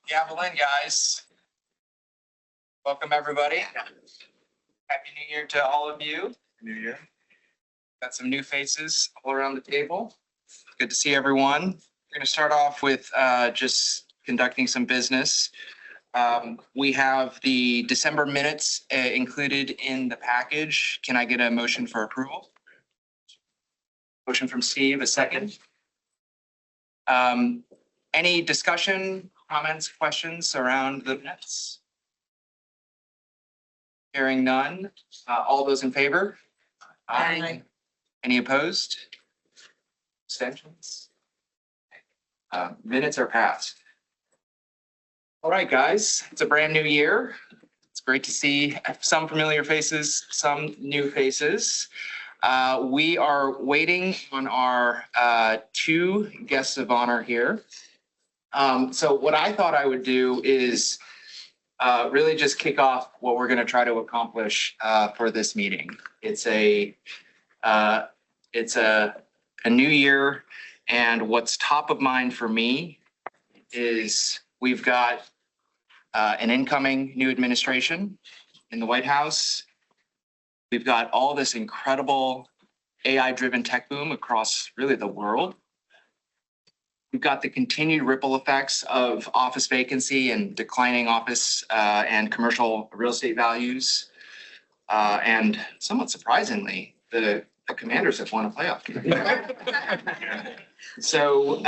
Gavel in, guys. Welcome, everybody. Happy New Year to all of you. New Year. Got some new faces all around the table. Good to see everyone. We're going to start off with just conducting some business. We have the December minutes included in the package. Can I get a motion for approval? Motion from Steve, a second. Any discussion, comments, questions around the minutes? Hearing none. All those in favor? Aye. Any opposed? Abstentions? Minutes are passed. All right, guys, it's a brand new year. It's great to see some familiar faces, some new faces. We are waiting on our two guests of honor here. So what I thought I would do is really just kick off what we're going to try to accomplish for this meeting. It's a new year, and what's top of mind for me is we've got an incoming new administration in the White House. We've got all this incredible AI-driven tech boom across really the world. We've got the continued ripple effects of office vacancy and declining office and commercial real estate values. And somewhat surprisingly, the Commanders have won a playoff game. So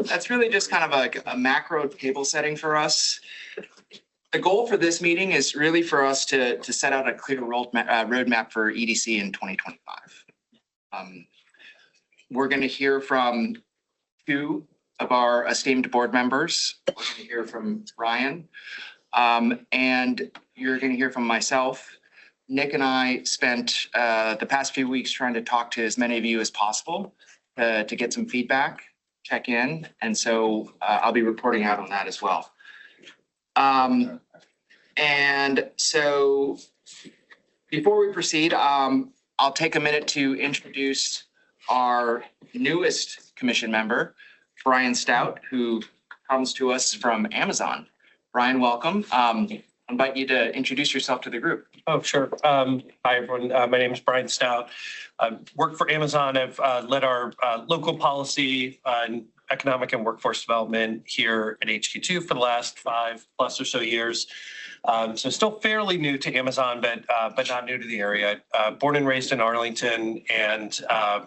that's really just kind of like a macro table setting for us. The goal for this meeting is really for us to set out a clear roadmap for EDC in 2025. We're going to hear from two of our esteemed board members. We're going to hear from Ryan, and you're going to hear from myself. Nick and I spent the past few weeks trying to talk to as many of you as possible to get some feedback, check in, and so I'll be reporting out on that as well. And so before we proceed, I'll take a minute to introduce our newest commission member, Brian Stout, who comes to us from Amazon. Brian, welcome. I invite you to introduce yourself to the group. Oh, sure. Hi, everyone. My name is Brian Stout. I work for Amazon. I've led our local policy and economic and workforce development here at HQ2 for the last 5+ or so years. So still fairly new to Amazon, but not new to the area. Born and raised in Arlington, and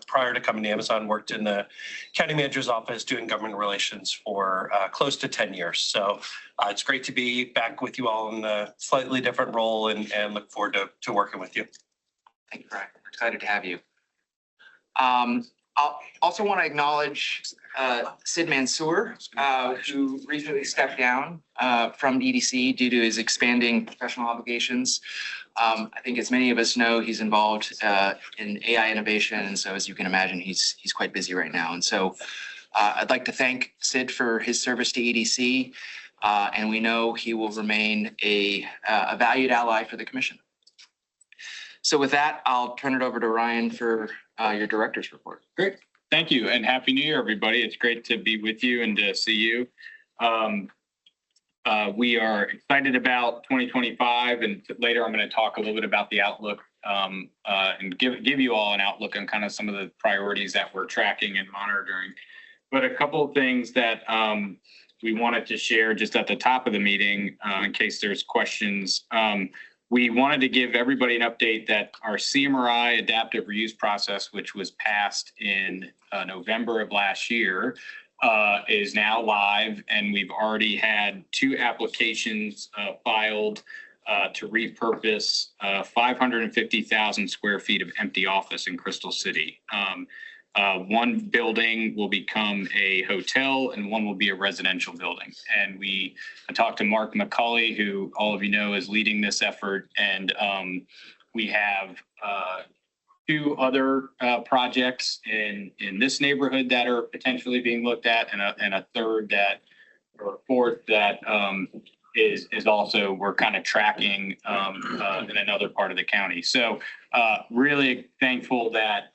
prior to coming to Amazon, worked in the county manager's office doing government relations for close to 10 years. So it's great to be back with you all in a slightly different role, and look forward to working with you. Thank you, Brian. We're excited to have you. I also want to acknowledge Sid Mansour, who recently stepped down from EDC due to his expanding professional obligations. I think as many of us know, he's involved in AI innovation. And so as you can imagine, he's quite busy right now. And so I'd like to thank Sid for his service to EDC. And we know he will remain a valued ally for the commission. So with that, I'll turn it over to Ryan for your director's report. Great. Thank you. And Happy New Year, everybody. It's great to be with you and to see you. We are excited about 2025. And later, I'm going to talk a little bit about the outlook and give you all an outlook on kind of some of the priorities that we're tracking and monitoring. But a couple of things that we wanted to share just at the top of the meeting in case there's questions. We wanted to give everybody an update that our CMRI adaptive reuse process, which was passed in November of last year, is now live, and we've already had 2 applications filed to repurpose 550,000 square feet of empty office in Crystal City. One building will become a hotel and one will be a residential building. And I talked to Mark McCulley, who all of you know is leading this effort. And we have 2 other projects in this neighborhood that are potentially being looked at, and a third or fourth that is also we're kind of tracking in another part of the county. So really thankful that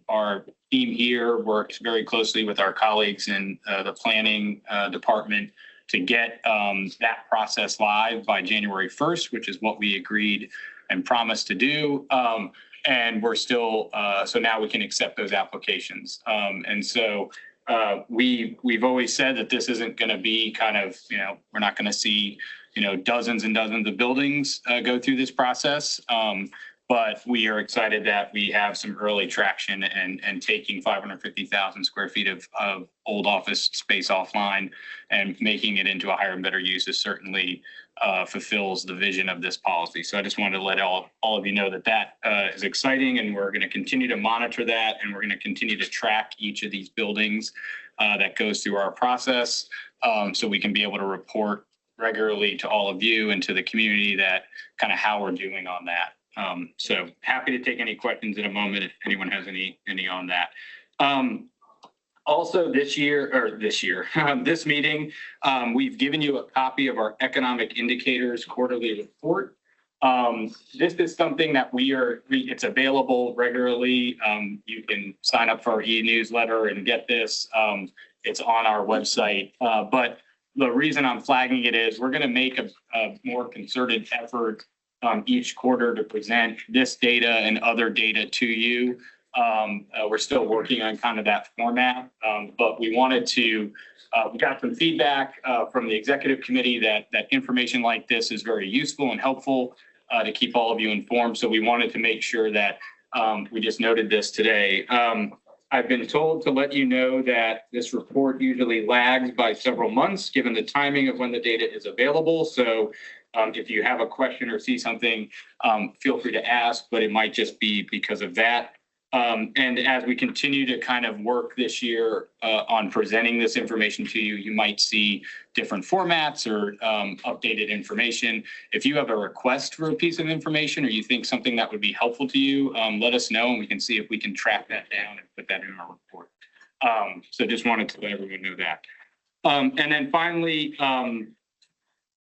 our team here works very closely with our colleagues in the planning department to get that process live by January 1st, which is what we agreed and promised to do. And we're still, so now we can accept those applications. And so we've always said that this isn't going to be kind of, we're not going to see, dozens and dozens of buildings go through this process. But we are excited that we have some early traction and taking 550,000 square feet of old office space offline and making it into a higher and better use is certainly fulfills the vision of this policy. So I just wanted to let all of you know that is exciting, and we're going to continue to monitor that, and we're going to continue to track each of these buildings that goes through our process, so we can be able to report regularly to all of you and to the community that kind of how we're doing on that. So happy to take any questions in a moment if anyone has any on that. Also this meeting, we've given you a copy of our economic indicators quarterly report. This is something that it's available regularly. You can sign up for our e-newsletter and get this. It's on our website. But the reason I'm flagging it is we're going to make a more concerted effort each quarter to present this data and other data to you. We're still working on kind of that format, but we wanted to, we got some feedback from the executive committee that information like this is very useful and helpful to keep all of you informed. So we wanted to make sure that we just noted this today. I've been told to let you know that this report usually lags by several months given the timing of when the data is available. So if you have a question or see something, feel free to ask, but it might just be because of that. And as we continue to kind of work this year on presenting this information to you, you might see different formats or updated information. If you have a request for a piece of information or you think something that would be helpful to you, let us know and we can see if we can track that down and put that in our report. So just wanted to let everyone know that. And then finally,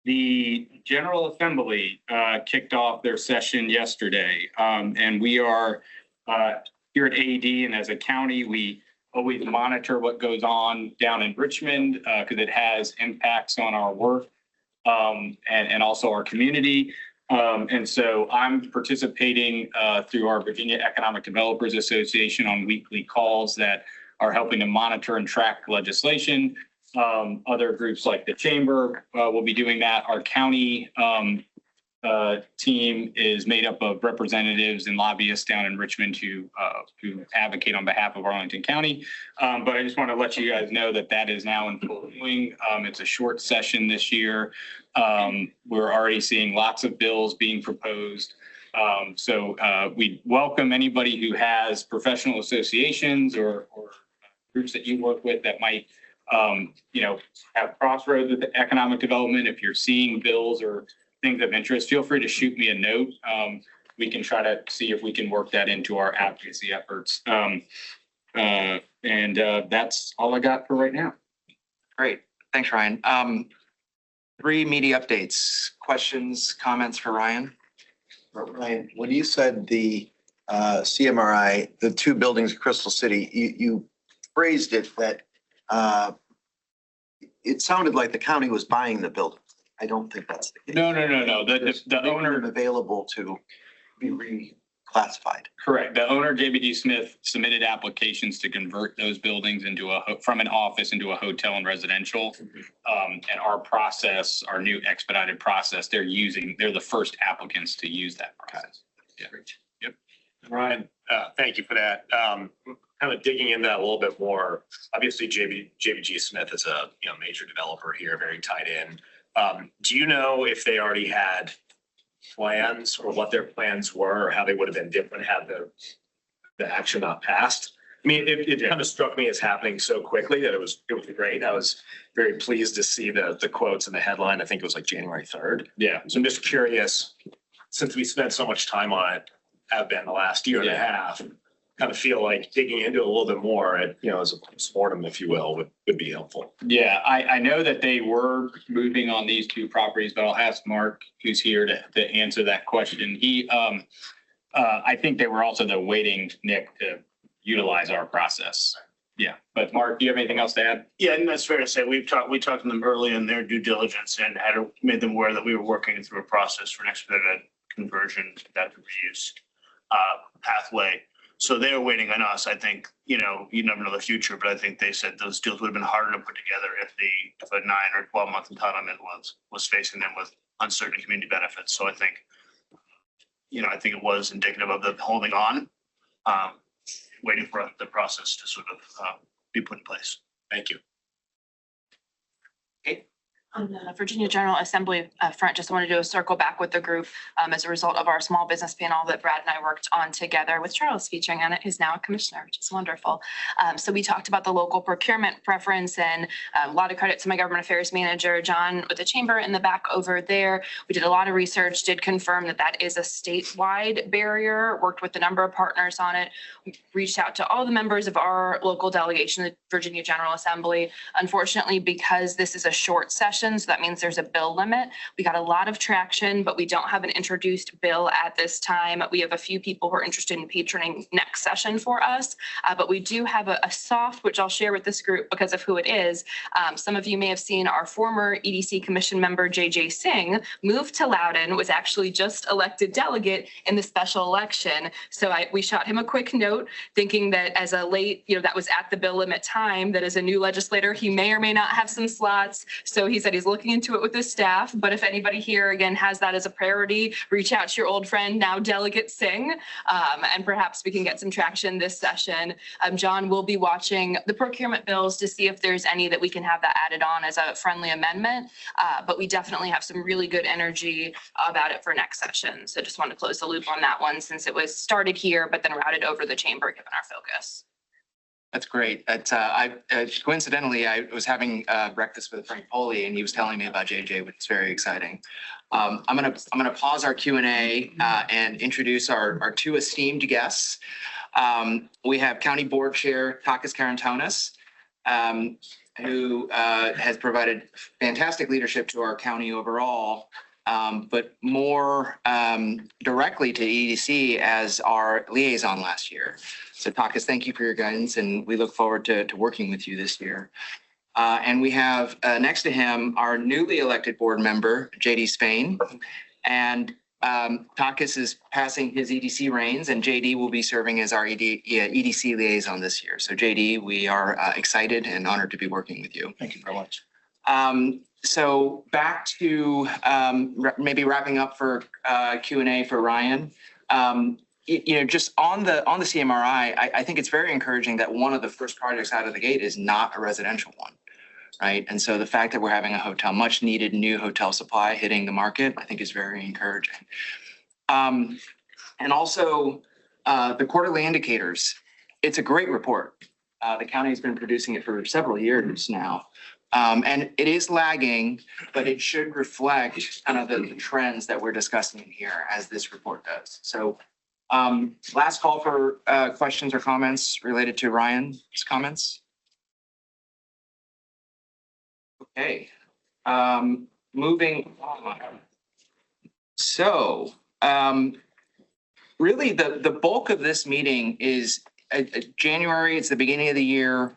the General Assembly kicked off their session yesterday, and we are here at AED and as a county, we always monitor what goes on down in Richmond because it has impacts on our work and also our community. And so I'm participating through our Virginia Economic Developers Association on weekly calls that are helping to monitor and track legislation. Other groups like the Chamber will be doing that. Our county team is made up of representatives and lobbyists down in Richmond who advocate on behalf of Arlington County. But I just want to let you guys know that is now in full swing. It's a short session this year. We're already seeing lots of bills being proposed. So we welcome anybody who has professional associations or groups that you work with that might have crossroads with economic development. If you're seeing bills or things of interest, feel free to shoot me a note. We can try to see if we can work that into our advocacy efforts. And that's all I got for right now. Great. Thanks, Ryan. 3 media updates. Questions, comments for Ryan? Ryan, when you said the CMRI, the 2 buildings in Crystal City, you phrased it that it sounded like the county was buying the building. I don't think that's the case. No. The owner available to be reclassified. Correct. The owner, JBG Smith, submitted applications to convert those buildings into from an office into a hotel and residential. And our process, our new expedited process, they're the first applicants to use that process. Yeah. Yep. Ryan, thank you for that. Kind of digging into that a little bit more. Obviously, JBG Smith is a major developer here, very tied in. Do you know if they already had plans or what their plans were or how they would have been different had the action not passed? I mean, it kind of struck me as happening so quickly that it was great. I was very pleased to see the quotes in the headline. I think it was like January 3rd. Yeah. So I'm just curious, since we spent so much time on it, have been the last year and a half, kind of feel like digging into it a little bit more, as a postmortem, if you will, would be helpful. Yeah, I know that they were moving on these 2 properties, but I'll ask Mark, who's here, to answer that question. I think they were also waiting, Nick, to utilize our process. Yeah, but Mark, do you have anything else to add? Yeah, and that's fair to say. We talked to them early in their due diligence and made them aware that we were working through a process for an expedited conversion that to reuse pathway. So they're waiting on us. I think, you never know the future, but I think they said those deals would have been harder to put together if a 9 or 12-month entitlement was facing them with uncertain community benefits. So I think, I think it was indicative of them holding on, waiting for the process to sort of be put in place. Thank you. On the Virginia General Assembly front, just wanted to circle back with the group as a result of our small business panel that Brad and I worked on together with Charles featuring on it, who's now a commissioner, which is wonderful. So we talked about the local procurement preference, and a lot of credit to my government affairs manager, John, with the chamber in the back over there. We did a lot of research, did confirm that that is a statewide barrier, worked with a number of partners on it. We reached out to all the members of our local delegation, the Virginia General Assembly. Unfortunately, because this is a short session, so that means there's a bill limit. We got a lot of traction, but we don't have an introduced bill at this time. We have a few people who are interested in patroning next session for us, but we do have a soft, which I'll share with this group because of who it is. Some of you may have seen our former EDC Commission member, JJ Singh, moved to Loudoun, was actually just elected delegate in the special election. So we shot him a quick note thinking that as a late, that was at the bill limit time, that as a new legislator, he may or may not have some slots. So he said he's looking into it with his staff, but if anybody here again has that as a priority, reach out to your old friend, now Delegate Singh, and perhaps we can get some traction this session. John will be watching the procurement bills to see if there's any that we can have that added on as a friendly amendment, but we definitely have some really good energy about it for next session. So just want to close the loop on that one since it was started here, but then routed over the chamber given our focus. That's great. Coincidentally, I was having breakfast with Frank Foley, and he was telling me about JJ, which is very exciting. I'm gonna pause our Q&A and introduce our two esteemed guests. We have County Board Chair Takis Karantonis, who has provided fantastic leadership to our county overall, but more directly to EDC as our liaison last year. So Takis, thank you for your guidance, and we look forward to working with you this year. And we have next to him our newly elected board member, JD Spain. And Takis is passing his EDC reins, and JD will be serving as our EDC liaison this year. So JD, we are excited and honored to be working with you. Thank you very much. So back to maybe wrapping up for Q&A for Ryan. Just on the CMRI, I think it's very encouraging that one of the first projects out of the gate is not a residential one, right? And so the fact that we're having a hotel, much needed new hotel supply hitting the market, I think is very encouraging. And also the quarterly indicators, it's a great report. The county has been producing it for several years now. And it is lagging, but it should reflect kind of the trends that we're discussing here as this report does. So last call for questions or comments related to Ryan's comments. Okay, moving on. So really the bulk of this meeting is January, it's the beginning of the year.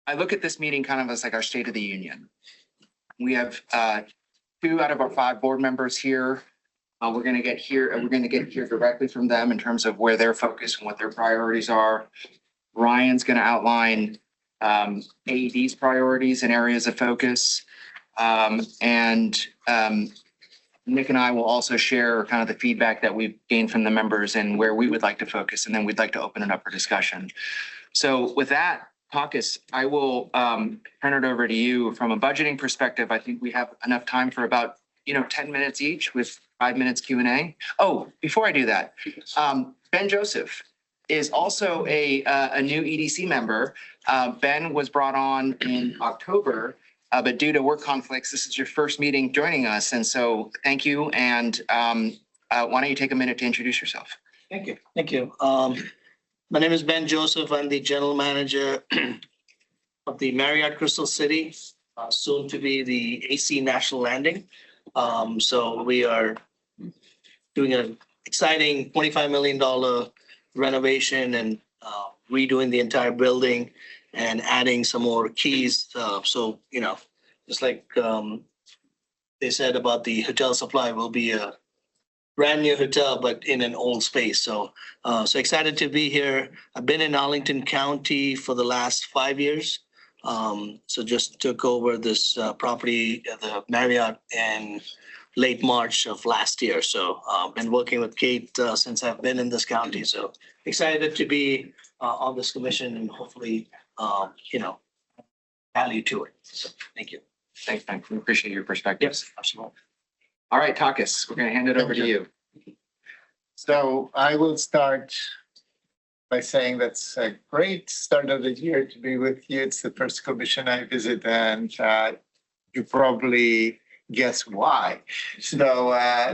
I look at this meeting kind of as like our State of the Union. We have 2 out of our 5 board members here. We're going to get here directly from them in terms of where they're focused and what their priorities are. Ryan's going to outline AED's priorities and areas of focus. And Nick and I will also share kind of the feedback that we've gained from the members and where we would like to focus, and then we'd like to open it up for discussion. So with that, Takis, I will turn it over to you. From a budgeting perspective, I think we have enough time for about 10 minutes each with 5 minutes Q&A. Oh, before I do that, Ben Joseph is also a new EDC member. Ben was brought on in October, but due to work conflicts, this is your first meeting joining us. And so thank you. And why don't you take a minute to introduce yourself? Thank you. Thank you. My name is Ben Joseph. I'm the general manager of the Marriott Crystal City, soon to be the AC National Landing. So we are doing an exciting $25 million renovation and redoing the entire building and adding some more keys. So, just like they said about the hotel supply, will be a brand new hotel, but in an old space. So, so excited to be here. I've been in Arlington County for the last 5 years. So just took over this property, the Marriott, in late March of last year. So been working with Kate since I've been in this county. So excited to be on this commission and hopefully, value to it. So thank you. Thanks, Mike. We appreciate your perspectives. Yes, absolutely. All right, Takis, we're going to hand it over to you. So I will start by saying that's a great start of the year to be with you. It's the first commission I visit, and you probably guess why. So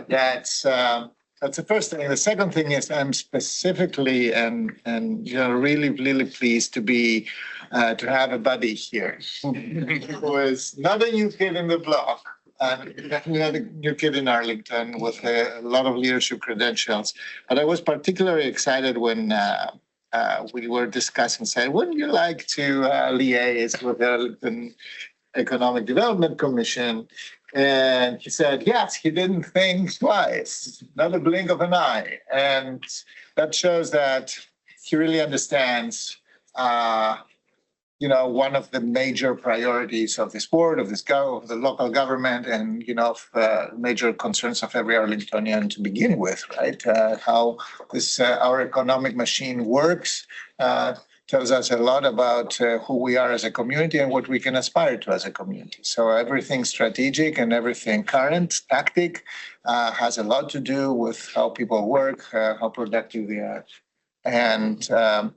that's the first thing. The second thing is I'm specifically and really pleased to be to have a buddy here who is not a new kid in the block. Definitely not a new kid in Arlington with a lot of leadership credentials. But I was particularly excited when we were discussing, saying, wouldn't you like to liaise with the Arlington Economic Development Commission? And he said, yes, he didn't think twice, not a blink of an eye. And that shows that he really understands one of the major priorities of this board, of the local government, and, of major concerns of every Arlingtonian to begin with, right? How this, our economic machine works, tells us a lot about who we are as a community and what we can aspire to as a community. So everything strategic and everything current, tactic, has a lot to do with how people work, how productive they are, and, how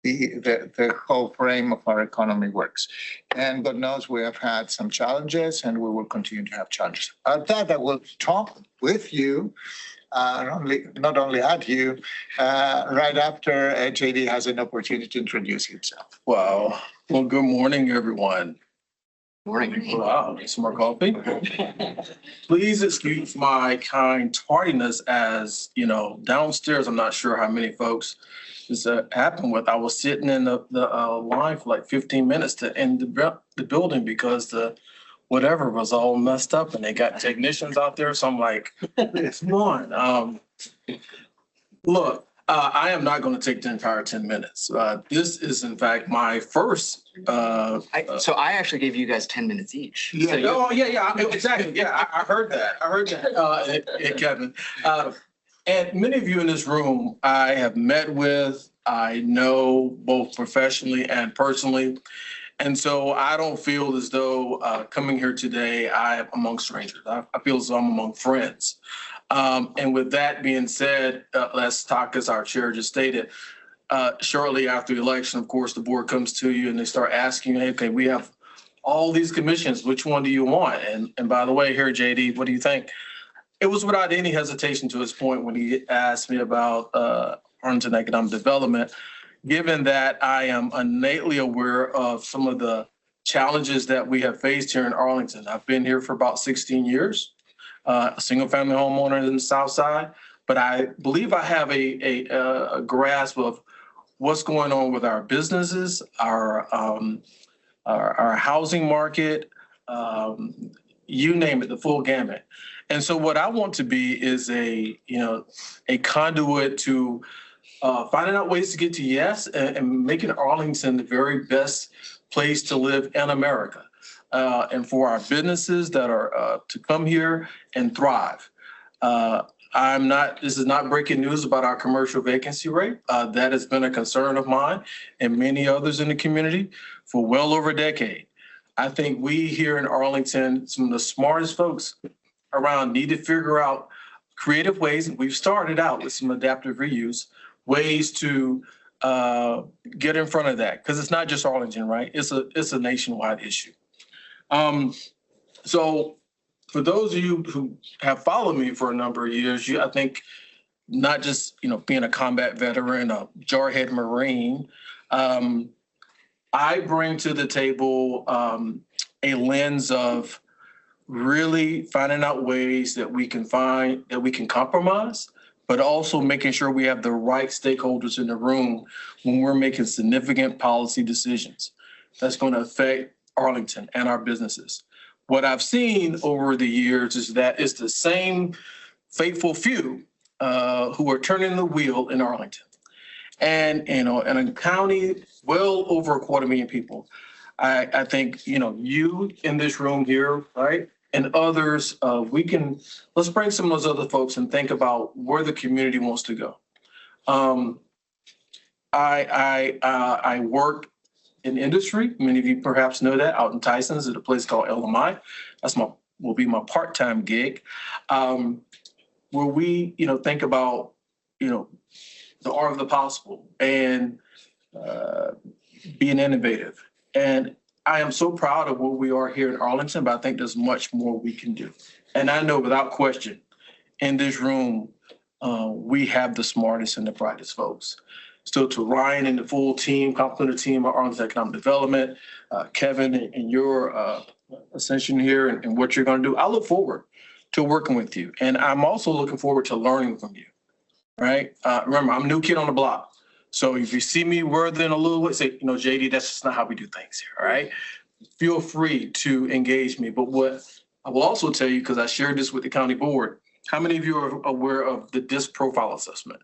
the whole frame of our economy works. And God knows we have had some challenges and we will continue to have challenges. At that, I will talk with you, not only at you, right after JD has an opportunity to introduce himself. Wow. Well, good morning, everyone. Morning. Wow, need some more coffee? Please excuse my kind tardiness as, downstairs, I'm not sure how many folks this happened with. I was sitting in the line for like 15 minutes to end the building because the whatever was all messed up and they got technicians out there. So I'm like, come on. Look, I am not going to take the entire 10 minutes. This is, in fact, my first. So I actually gave you guys 10 minutes each. Yeah. So Yeah, exactly. Yeah, I heard that. Kevin. And many of you in this room, I have met with, I know both professionally and personally. And so I don't feel as though coming here today, I am among strangers. I feel as though I'm among friends. And with that being said, Les Takis, our chair, just stated, shortly after the election, of course, the board comes to you and they start asking you, hey, okay, we have all these commissions. Which one do you want? And by the way, here, JD, what do you think? It was without any hesitation to his point when he asked me about Arlington economic development, given that I am innately aware of some of the challenges that we have faced here in Arlington. I've been here for about 16 years, a single family homeowner in the South Side, but I believe I have a grasp of what's going on with our businesses, our housing market, you name it, the full gamut. And so what I want to be is a conduit to finding out ways to get to yes and making Arlington the very best place to live in America. And for our businesses that are to come here and thrive. This is not breaking news about our commercial vacancy rate. That has been a concern of mine and many others in the community for well over a decade. I think we here in Arlington, some of the smartest folks around need to figure out creative ways. We've started out with some adaptive reuse, ways to get in front of that. Because it's not just Arlington, right? It's a nationwide issue. So for those of you who have followed me for a number of years, I think not just, being a combat veteran, a jarhead Marine, I bring to the table a lens of really finding out ways that we can compromise but also making sure we have the right stakeholders in the room when we're making significant policy decisions that's going to affect Arlington and our businesses. What I've seen over the years is that it's the same faithful few who are turning the wheel in Arlington. And, in a county well over 250,000 people, I think, you in this room here, right? And others, let's bring some of those other folks and think about where the community wants to go. I work in industry. Many of you perhaps know that out in Tyson's at a place called LMI. Will be my part-time gig. Where we, think about, the art of the possible and being innovative. And I am so proud of where we are here in Arlington, but I think there's much more we can do. And I know without question, in this room, we have the smartest and the brightest folks. So to Ryan and the full team, compliment the team at Arlington Economic Development, Kevin and your ascension here and what you're going to do, I look forward to working with you. And I'm also looking forward to learning from you, right? Remember, I'm a new kid on the block. So if you see me worthing a little bit, say, JD, that's just not how we do things here, all right? Feel free to engage me. But what I will also tell you, because I shared this with the county board, how many of you are aware of the DISC profile assessment?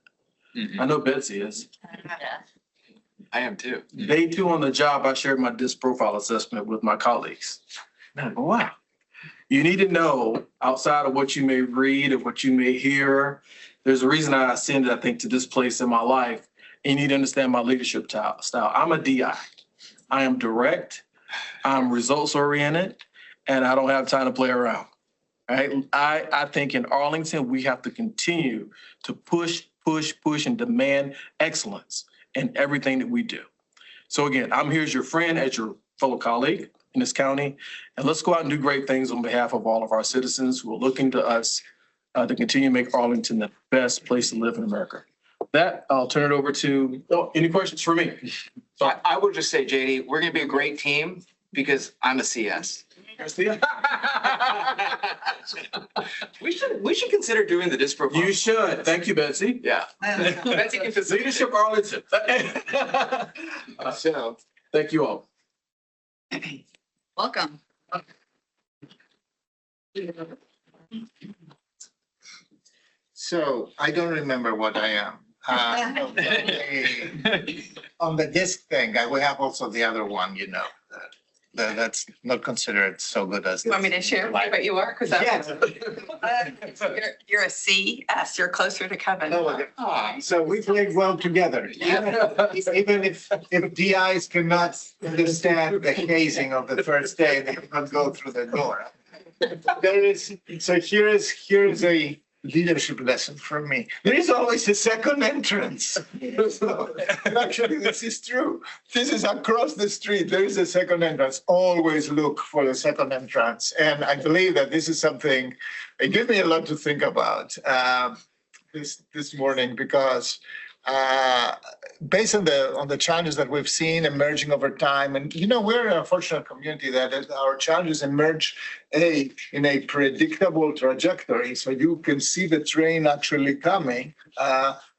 I know Betsy is. I am too. Day 2 on the job, I shared my DISC profile assessment with my colleagues. And I go, wow. You need to know, outside of what you may read or what you may hear, there's a reason I ascended, I think, to this place in my life. And you need to understand my leadership style. I'm a DI. I am direct. I'm results oriented, and I don't have time to play around. Right? I think in Arlington, we have to continue to push, and demand excellence in everything that we do. So again, I'm here as your friend, as your fellow colleague in this county, and let's go out and do great things on behalf of all of our citizens who are looking to us to continue to make Arlington the best place to live in America. With that, I'll turn it over to, any questions for me? I would just say, JD, we're going to be a great team because I'm a CS. We should consider doing the DISC profile. You should. Thank you, Betsy. Yeah. Betsy can facilitate. Leadership Arlington. So, Thank you all. Welcome. So I don't remember what I am. On the disc thing, we have also the other one, that's not considered so good as. You want me to share what you are? Because Yes. you're a CS. You're closer to Kevin. Oh, my God. So we played well together. Even if DIs cannot understand the hazing of the first day, they cannot go through the door. Here is a leadership lesson from me. There is always a second entrance. And actually, this is true. This is across the street. There is a second entrance. Always look for the second entrance. And I believe that this is something, it gave me a lot to think about this morning, because based on the challenges that we've seen emerging over time, and we're a fortunate community that our challenges emerge in a predictable trajectory, so you can see the train actually coming,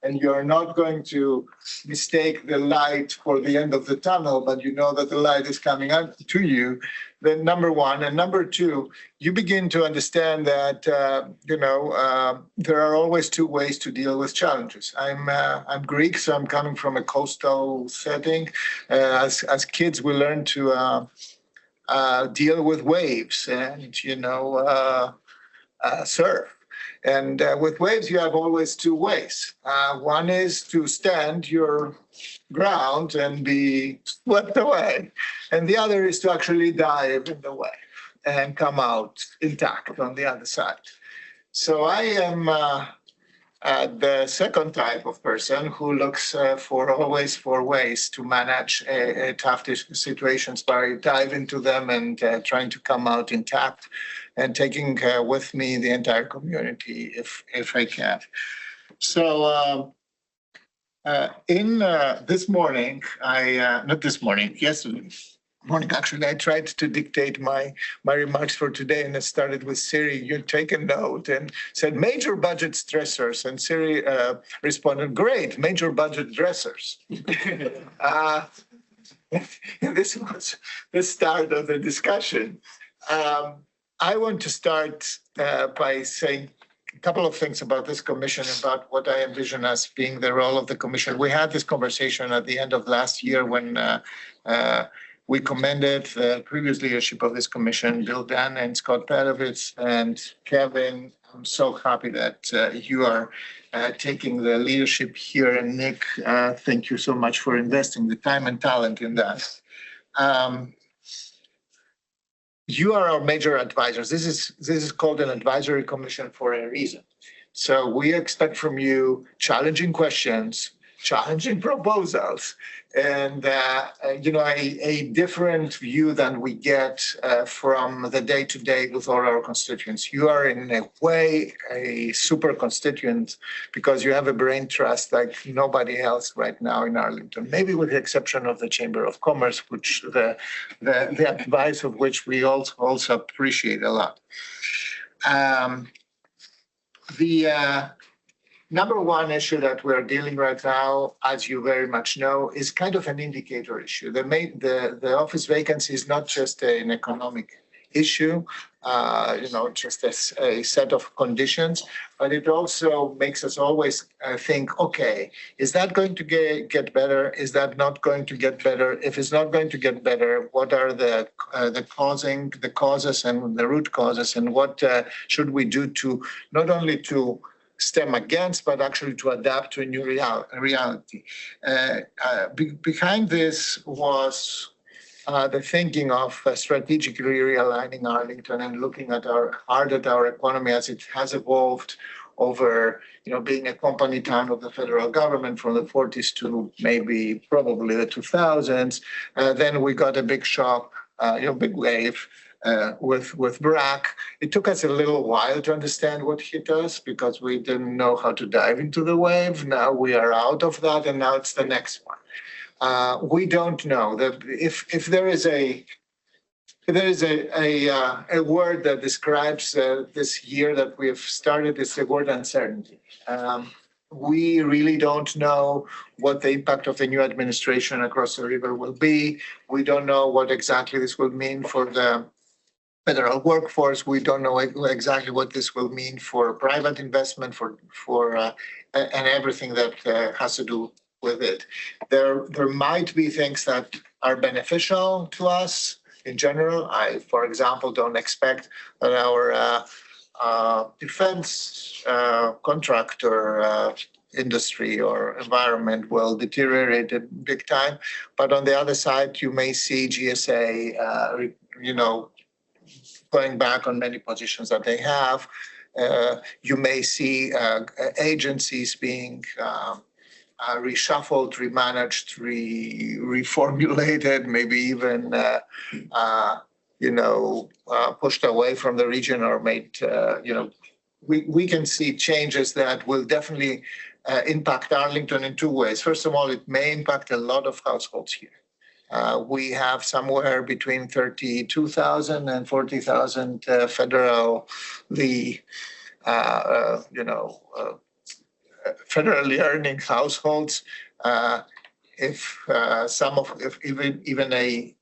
and you're not going to mistake the light for the end of the tunnel, but you know that the light is coming up to you. Then number one, and number two, you begin to understand that there are always two ways to deal with challenges. I'm Greek, so I'm coming from a coastal setting. As kids, we learn to deal with waves and surf. And with waves, you have always two ways. One is to stand your ground and be swept away. And the other is to actually dive in the wave and come out intact on the other side. So I am the second type of person who looks always for ways to manage tough situations by diving into them and trying to come out intact and taking with me the entire community if I can. So in this morning, yesterday, Morning. Actually, I tried to dictate my remarks for today, and I started with Siri. You take a note and said major budget stressors, and Siri responded, "Great, major budget dressers." This was the start of the discussion. I want to start by saying a couple of things about this commission, about what I envision as being the role of the commission. We had this conversation at the end of last year when we commended the previous leadership of this commission, Bill Dan and Scott Perovitz and Kevin. I'm so happy that you are taking the leadership here. And Nick, thank you so much for investing the time and talent in that. You are our major advisors. This is called an advisory commission for a reason. So we expect from you challenging questions, challenging proposals, and a different view than we get from the day-to-day with all our constituents. You are in a way a super constituent because you have a brain trust like nobody else right now in Arlington, maybe with the exception of the Chamber of Commerce, which the advice of which we also appreciate a lot. The number one issue that we're dealing right now, as you very much know, is kind of an indicator issue. The office vacancy is not just an economic issue, just a set of conditions, but it also makes us always think, okay, is that going to get better? Is that not going to get better? If it's not going to get better, what are the causes and the root causes, and what should we do to not only to stem against, but actually to adapt to a new reality. Behind this was the thinking of strategically realigning Arlington and looking hard at our economy as it has evolved over, being a company town of the federal government from the 40s to probably the 2000s. Then we got a big shock, big wave. With BRAC, it took us a little while to understand what hit us because we didn't know how to dive into the wave. Now we are out of that, and now it's the next one. We don't know that if there is a word that describes this year that we've started, it's the word uncertainty. We really don't know what the impact of the new administration across the river will be. We don't know what exactly this will mean for the federal workforce. We don't know exactly what this will mean for private investment, and everything that has to do with it. There might be things that are beneficial to us in general. I, for example, don't expect that our defense contractor industry or environment will deteriorate big time. But on the other side, you may see GSA, going back on many positions that they have. You may see agencies being reshuffled, remanaged, reformulated, maybe even pushed away from the region or made. We can see changes that will definitely impact Arlington in two ways. First of all, it may impact a lot of households here. We have somewhere between 32,000 and 40,000 federally earning households. If even a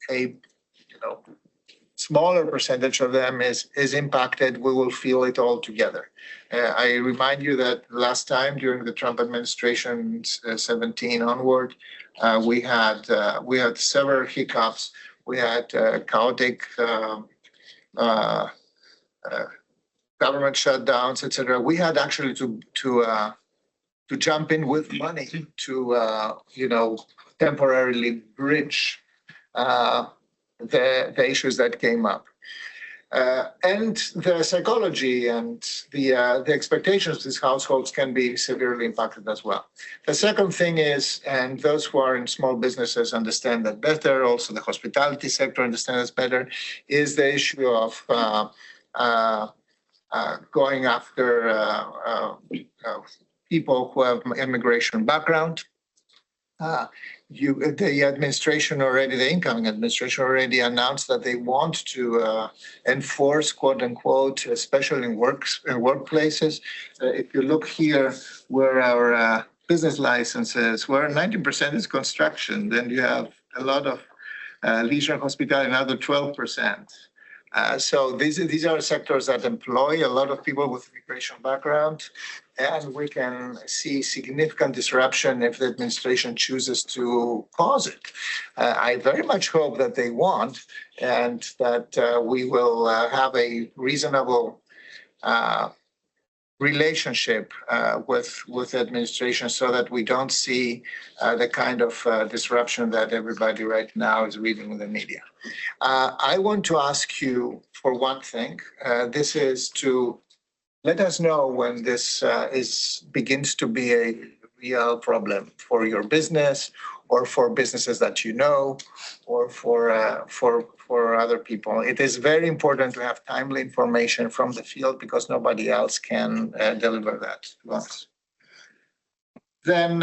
smaller percentage of them is impacted, we will feel it all together. I remind you that last time during the Trump administration, 17 onward, we had several hiccups. We had chaotic government shutdowns, etc. We had actually to jump in with money to temporarily bridge the issues that came up. And the psychology and the expectations of these households can be severely impacted as well. The second thing is, and those who are in small businesses understand that better, also the hospitality sector understands better, is the issue of going after people who have immigration background. The administration already, the incoming administration already announced that they want to enforce, quote unquote, especially in workplaces. If you look here where our business licenses, where 90% is construction, then you have a lot of leisure and hospitality, another 12%. So these are sectors that employ a lot of people with immigration background, and we can see significant disruption if the administration chooses to cause it. I very much hope that they won't, and that we will have a reasonable relationship with the administration so that we don't see the kind of disruption that everybody right now is reading in the media. I want to ask you for one thing. This is to let us know when this begins to be a real problem for your business or for businesses that you know or for other people. It is very important to have timely information from the field because nobody else can deliver that to us. Then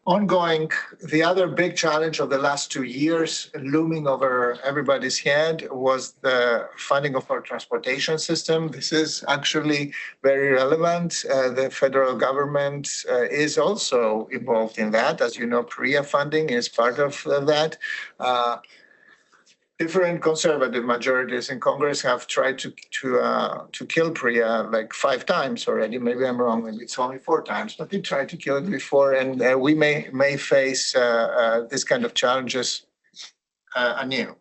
ongoing, the other big challenge of the last 2 years looming over everybody's head was the funding of our transportation system. This is actually very relevant. The federal government is also involved in that. As you know, PREA funding is part of that. Different conservative majorities in Congress have tried to kill PREA like 5 times already. Maybe I'm wrong. Maybe it's only 4 times, but they tried to kill it before, and we may face this kind of challenges anew.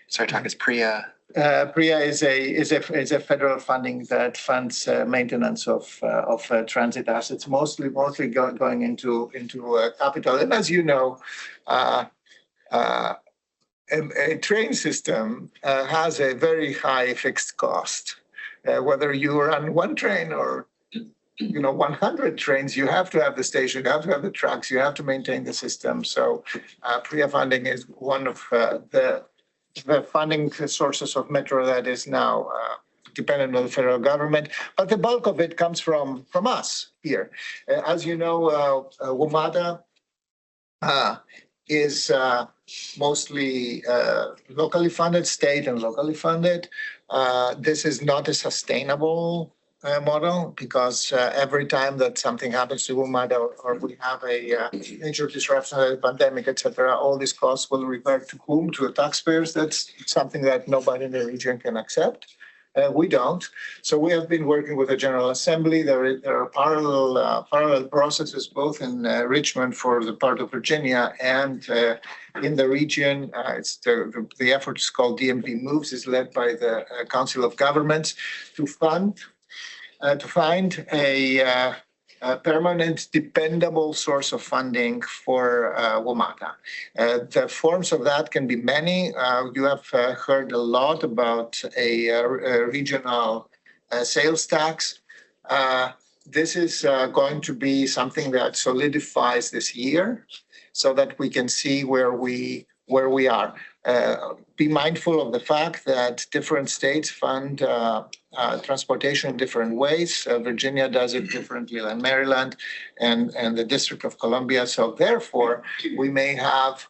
Sorry, Talk is PREA. PREA is a federal funding that funds maintenance of transit assets, mostly going into capital. And as you know, a train system has a very high fixed cost. Whether you run one train or 100 trains, you have to have the station, you have to have the tracks, you have to maintain the system. So PREA funding is one of the funding sources of Metro that is now dependent on the federal government. But the bulk of it comes from us here. As you know, WMATA is mostly locally funded, state and locally funded. This is not a sustainable model because every time that something happens to WMATA or we have a major disruption, a pandemic, etc., all these costs will revert to whom? To the taxpayers. That's something that nobody in the region can accept. We don't. So we have been working with the General Assembly. There are parallel processes both in Richmond for the part of Virginia and in the region. It's the effort is called DMV Moves, is led by the Council of Governments to find a permanent, dependable source of funding for WMATA. The forms of that can be many. You have heard a lot about a regional sales tax. This is going to be something that solidifies this year so that we can see where we are. Be mindful of the fact that different states fund transportation in different ways. Virginia does it differently than Maryland and the District of Columbia. So therefore, we may have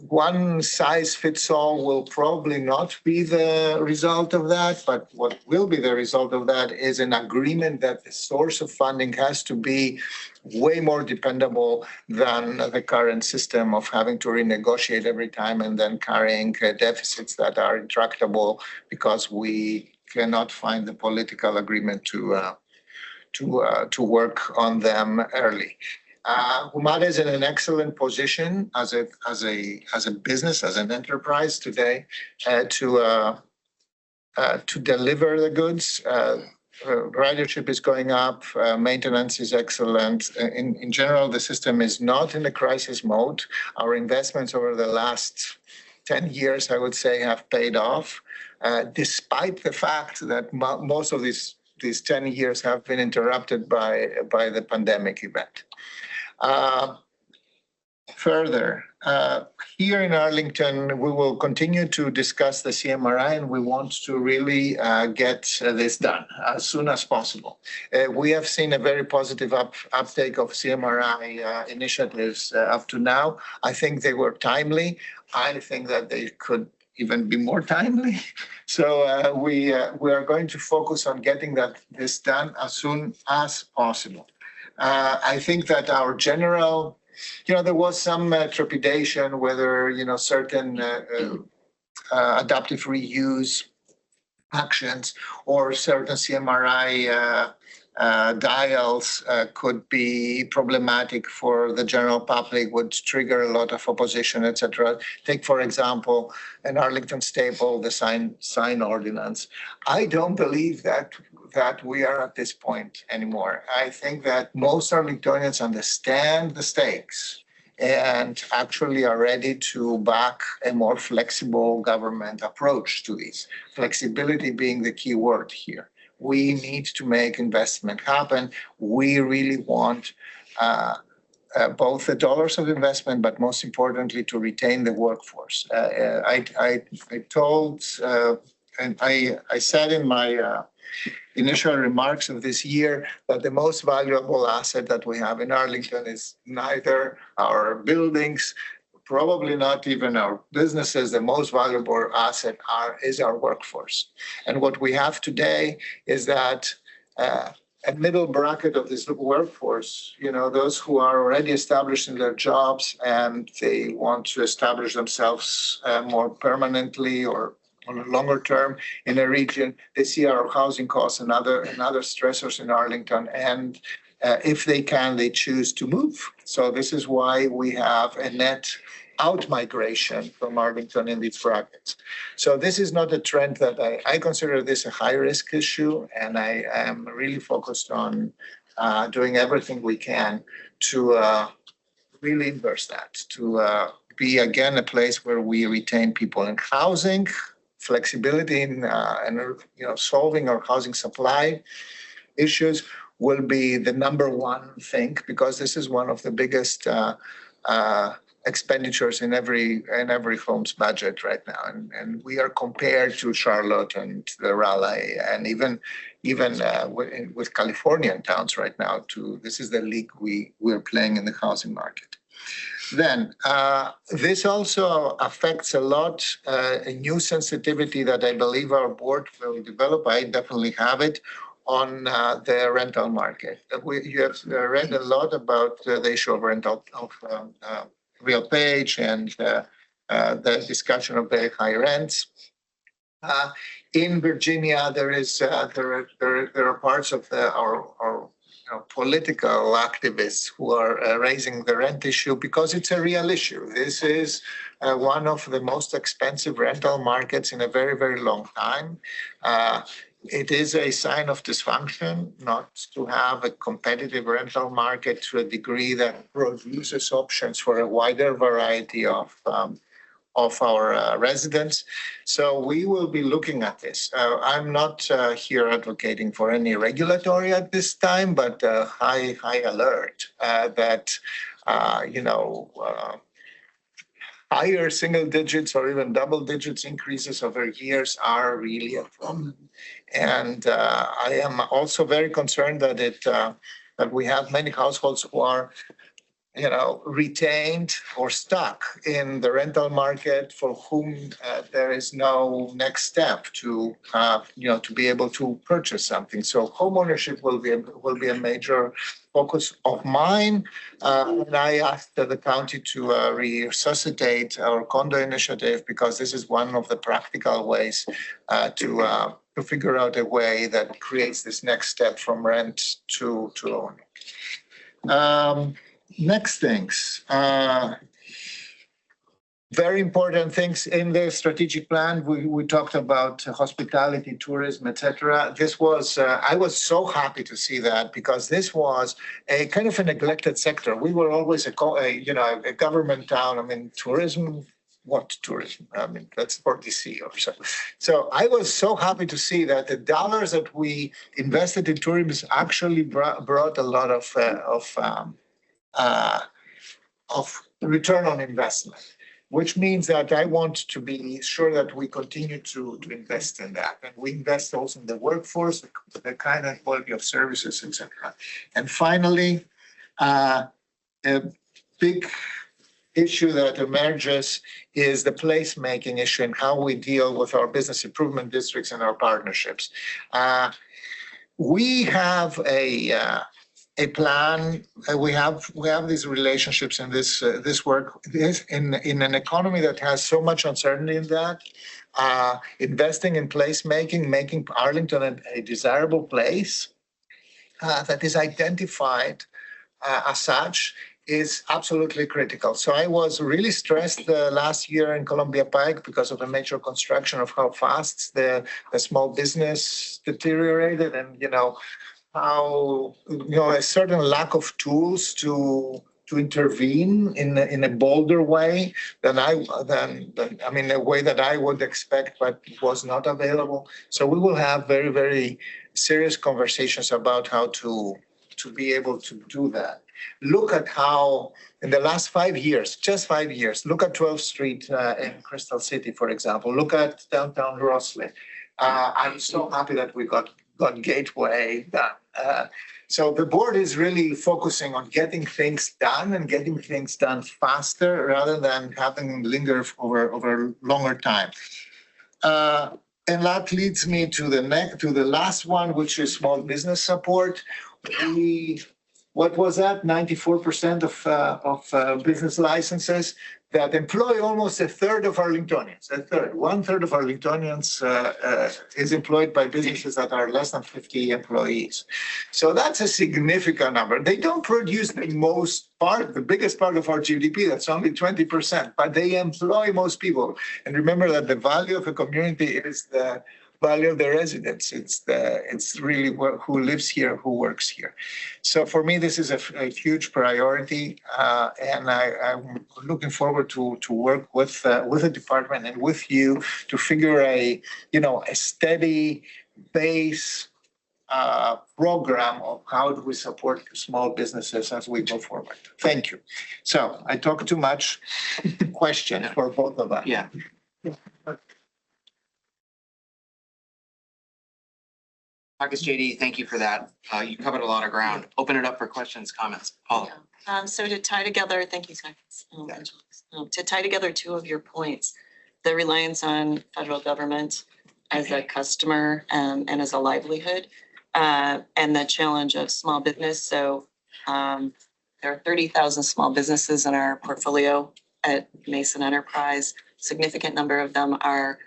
one size fits all will probably not be the result of that, but what will be the result of that is an agreement that the source of funding has to be way more dependable than the current system of having to renegotiate every time and then carrying deficits that are intractable because we cannot find the political agreement to work on them early. WMATA is in an excellent position as a business, as an enterprise today to deliver the goods. Ridership is going up, maintenance is excellent. In general, the system is not in a crisis mode. Our investments over the last 10 years, I would say, have paid off, despite the fact that most of these 10 years have been interrupted by the pandemic event. Further, here in Arlington, we will continue to discuss the CMRI, and we want to really get this done as soon as possible. We have seen a very positive uptake of CMRI initiatives up to now. I think they were timely. I think that they could even be more timely. So we are going to focus on getting this done as soon as possible. I think that our general, there was some trepidation whether, certain adaptive reuse actions or certain CMRI dials could be problematic for the general public, would trigger a lot of opposition, etc. Take, for example, an Arlington staple, the sign ordinance. I don't believe that we are at this point anymore. I think that most Arlingtonians understand the stakes and actually are ready to back a more flexible government approach to this. Flexibility being the key word here. We need to make investment happen. We really want both the dollars of investment, but most importantly, to retain the workforce. I told, and I said in my initial remarks of this year that the most valuable asset that we have in Arlington is neither our buildings, probably not even our businesses. The most valuable asset is our workforce. And what we have today is that a middle bracket of this workforce, those who are already established in their jobs and they want to establish themselves more permanently or on a longer term in a region, they see our housing costs and other stressors in Arlington. And if they can, they choose to move. So this is why we have a net out migration from Arlington in these brackets. So this is not a trend that I consider this a high risk issue. And I am really focused on doing everything we can to really inverse that, to be again a place where we retain people in housing, flexibility in solving our housing supply issues will be the number one thing, because this is one of the biggest expenditures in every home's budget right now, and we are compared to Charlotte and the Raleigh and even with Californian towns right now. This is the league we're playing in the housing market. Then this also affects a lot a new sensitivity that I believe our board will develop. I definitely have it on the rental market. You have read a lot about the issue of rental of RealPage and the discussion of very high rents. In Virginia, there are parts of our political activists who are raising the rent issue because it's a real issue. This is one of the most expensive rental markets in a very, very long time. It is a sign of dysfunction not to have a competitive rental market to a degree that produces options for a wider variety of our residents. So we will be looking at this. I'm not here advocating for any regulatory at this time, but high alert that, higher single digits or even double digits increases over years are really a problem. And I am also very concerned that that we have many households who are retained or stuck in the rental market for whom there is no next step to be able to purchase something. So homeownership will be a major focus of mine. And I asked the county to resuscitate our condo initiative because this is one of the practical ways to figure out a way that creates this next step from rent to own. Next things, very important things in the strategic plan. We talked about hospitality, tourism, etc. This was, I was so happy to see that because this was a kind of a neglected sector. We were always a government town. I mean, tourism, what tourism? I mean, that's for DC or so. So I was so happy to see that the dollars that we invested in tourism actually brought a lot of return on investment, which means that I want to be sure that we continue to invest in that. And we invest also in the workforce, the kind and quality of services, et cetera. And finally, a big issue that emerges is the placemaking issue and how we deal with our business improvement districts and our partnerships. We have a plan. We have these relationships and this work in an economy that has so much uncertainty in that. Investing in placemaking, making Arlington a desirable place that is identified as such is absolutely critical. So I was really stressed last year in Columbia Pike because of the major construction of how fast the small business deteriorated, and how a certain lack of tools to intervene in a bolder way than a way that I would expect, but was not available. So we will have very, very serious conversations about how to be able to do that. Look at how in the last 5 years, just 5 years, look at 12th Street in Crystal City, for example. Look at downtown Rosslyn. I'm so happy that we got Gateway done. So the board is really focusing on getting things done and getting things done faster rather than having them linger over longer time. And that leads me to the last one, which is small business support. What was that? 94% of business licenses that employ almost a third of Arlingtonians. One third of Arlingtonians is employed by businesses that are less than 50 employees. So that's a significant number. They don't produce the biggest part of our GDP. That's only 20%, but they employ most people. And remember that the value of a community is the value of the residents. It's really who lives here, who works here. So for me, this is a huge priority, and I'm looking forward to work with the department and with you to figure a steady base program of how do we support small businesses as we go forward. Thank you. So I talked too much. Question for both of us. Yeah. Marcus, JD, thank you for that. You covered a lot of ground. Open it up for questions, comments. Paula. So to tie together, thank you, to tie together two of your points, the reliance on federal government as a customer and as a livelihood, and the challenge of small business. So there are 30,000 small businesses in our portfolio at Mason Enterprise. Significant number of them are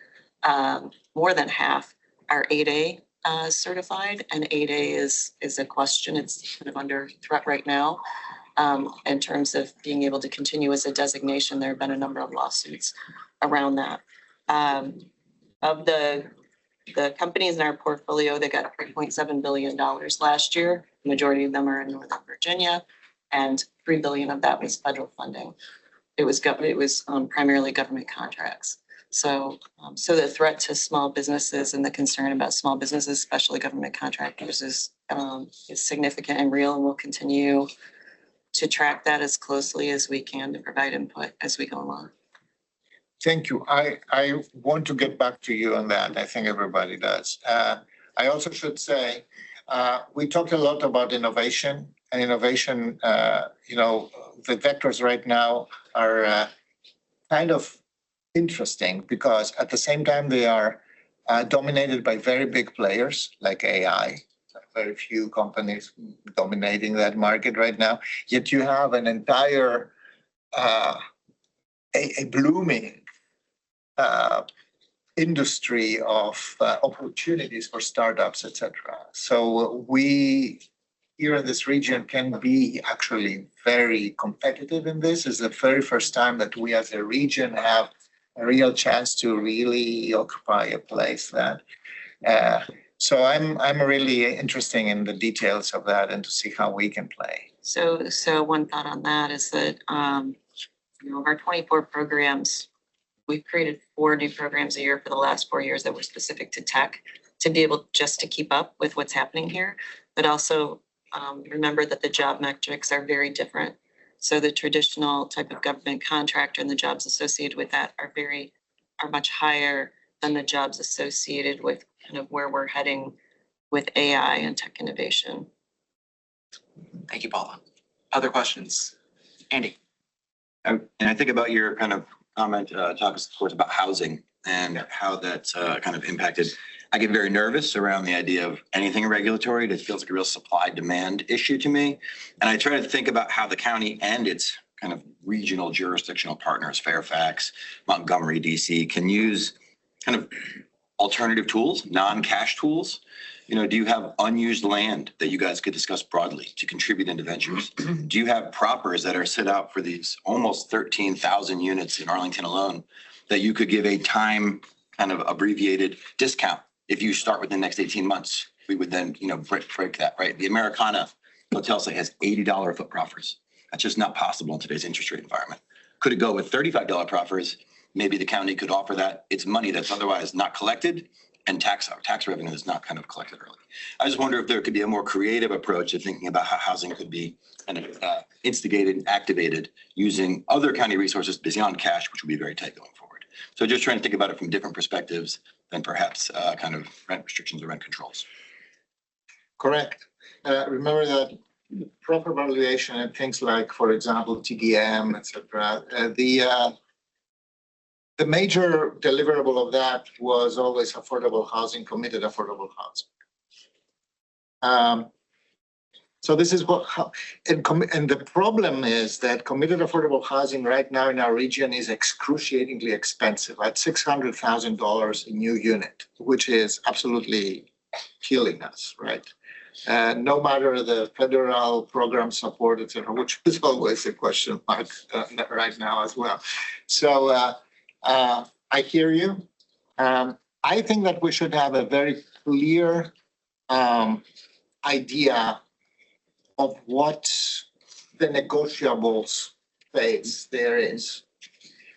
more than half are 8A certified, and 8A is a question. It's kind of under threat right now in terms of being able to continue as a designation. There have been a number of lawsuits around that. Of the companies in our portfolio that got $3.7 billion last year, the majority of them are in Northern Virginia, and $3 billion of that was federal funding. It was primarily government contracts. So the threat to small businesses and the concern about small businesses, especially government contractors, is significant and real, and we'll continue to track that as closely as we can to provide input as we go along. Thank you. I want to get back to you on that. I think everybody does. I also should say, we talked a lot about innovation, and innovation, the vectors right now are kind of interesting because at the same time they are dominated by very big players like AI. Very few companies dominating that market right now. Yet you have an entire a blooming industry of opportunities for startups, etc. So we here in this region can be actually very competitive in this. It's the very first time that we as a region have a real chance to really occupy a place that. So I'm really interested in the details of that and to see how we can play. So one thought on that is that of our 24 programs, we've created 4 new programs a year for the last 4 years that were specific to tech to be able just to keep up with what's happening here, but also remember that the job metrics are very different. So the traditional type of government contractor and the jobs associated with that are much higher than the jobs associated with kind of where we're heading with AI and tech innovation. Thank you, Paula. Other questions? Andy? And I think about your kind of comment, talk of course about housing and how that's kind of impacted. I get very nervous around the idea of anything regulatory. It feels like a real supply demand issue to me. And I try to think about how the county and its kind of regional jurisdictional partners, Fairfax, Montgomery, DC, can use kind of alternative tools, non-cash tools. You know, do you have unused land that you guys could discuss broadly to contribute into ventures? Do you have proppers that are set out for these almost 13,000 units in Arlington alone that you could give a time kind of abbreviated discount? If you start within the next 18 months, we would then, you know, break that, right? The Americana hotel site has $80 a foot proffers. That's just not possible in today's interest rate environment. Could it go with $35 proffers? Maybe the county could offer that. It's money that's otherwise not collected, and tax revenue is not kind of collected early. I just wonder if there could be a more creative approach to thinking about how housing could be kind of instigated and activated using other county resources beyond cash, which would be very tight going forward. So just trying to think about it from different perspectives than perhaps kind of rent restrictions or rent controls. Correct. Remember that proper valuation and things like, for example, TDM, etc. The major deliverable of that was always affordable housing, committed affordable housing. So this is what, and the problem is that committed affordable housing right now in our region is excruciatingly expensive at $600,000 a new unit, which is absolutely killing us, right? No matter the federal program support, et cetera, which is always a question mark right now as well. So I hear you. I think that we should have a very clear idea of what the negotiables phase there is.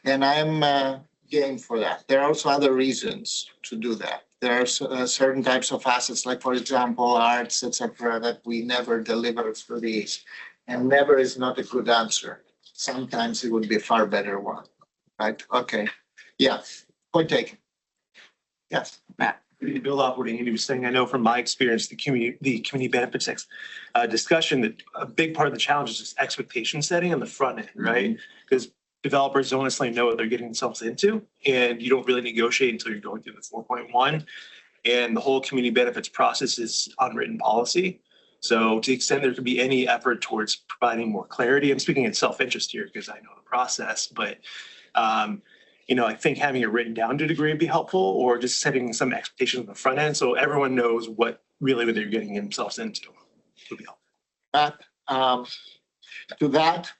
And I'm game for that. There are also other reasons to do that. There are certain types of assets, like, for example, arts, etc., that we never deliver through these. And never is not a good answer. Sometimes it would be a far better one, right? Okay. Yeah, point taken. Yes, Matt. To build off what Andy was saying, I know from my experience, the community benefits discussion, that a big part of the challenge is just expectation setting on the front end, right? Because developers don't necessarily know what they're getting themselves into, and you don't really negotiate until you're going through the 4.1. And the whole community benefits process is unwritten policy. So to the extent there could be any effort towards providing more clarity, I'm speaking in self-interest here because I know the process, but you know, I think having it written down to a degree would be helpful, or just setting some expectations on the front end so everyone knows what really they're getting themselves into would be helpful. To that,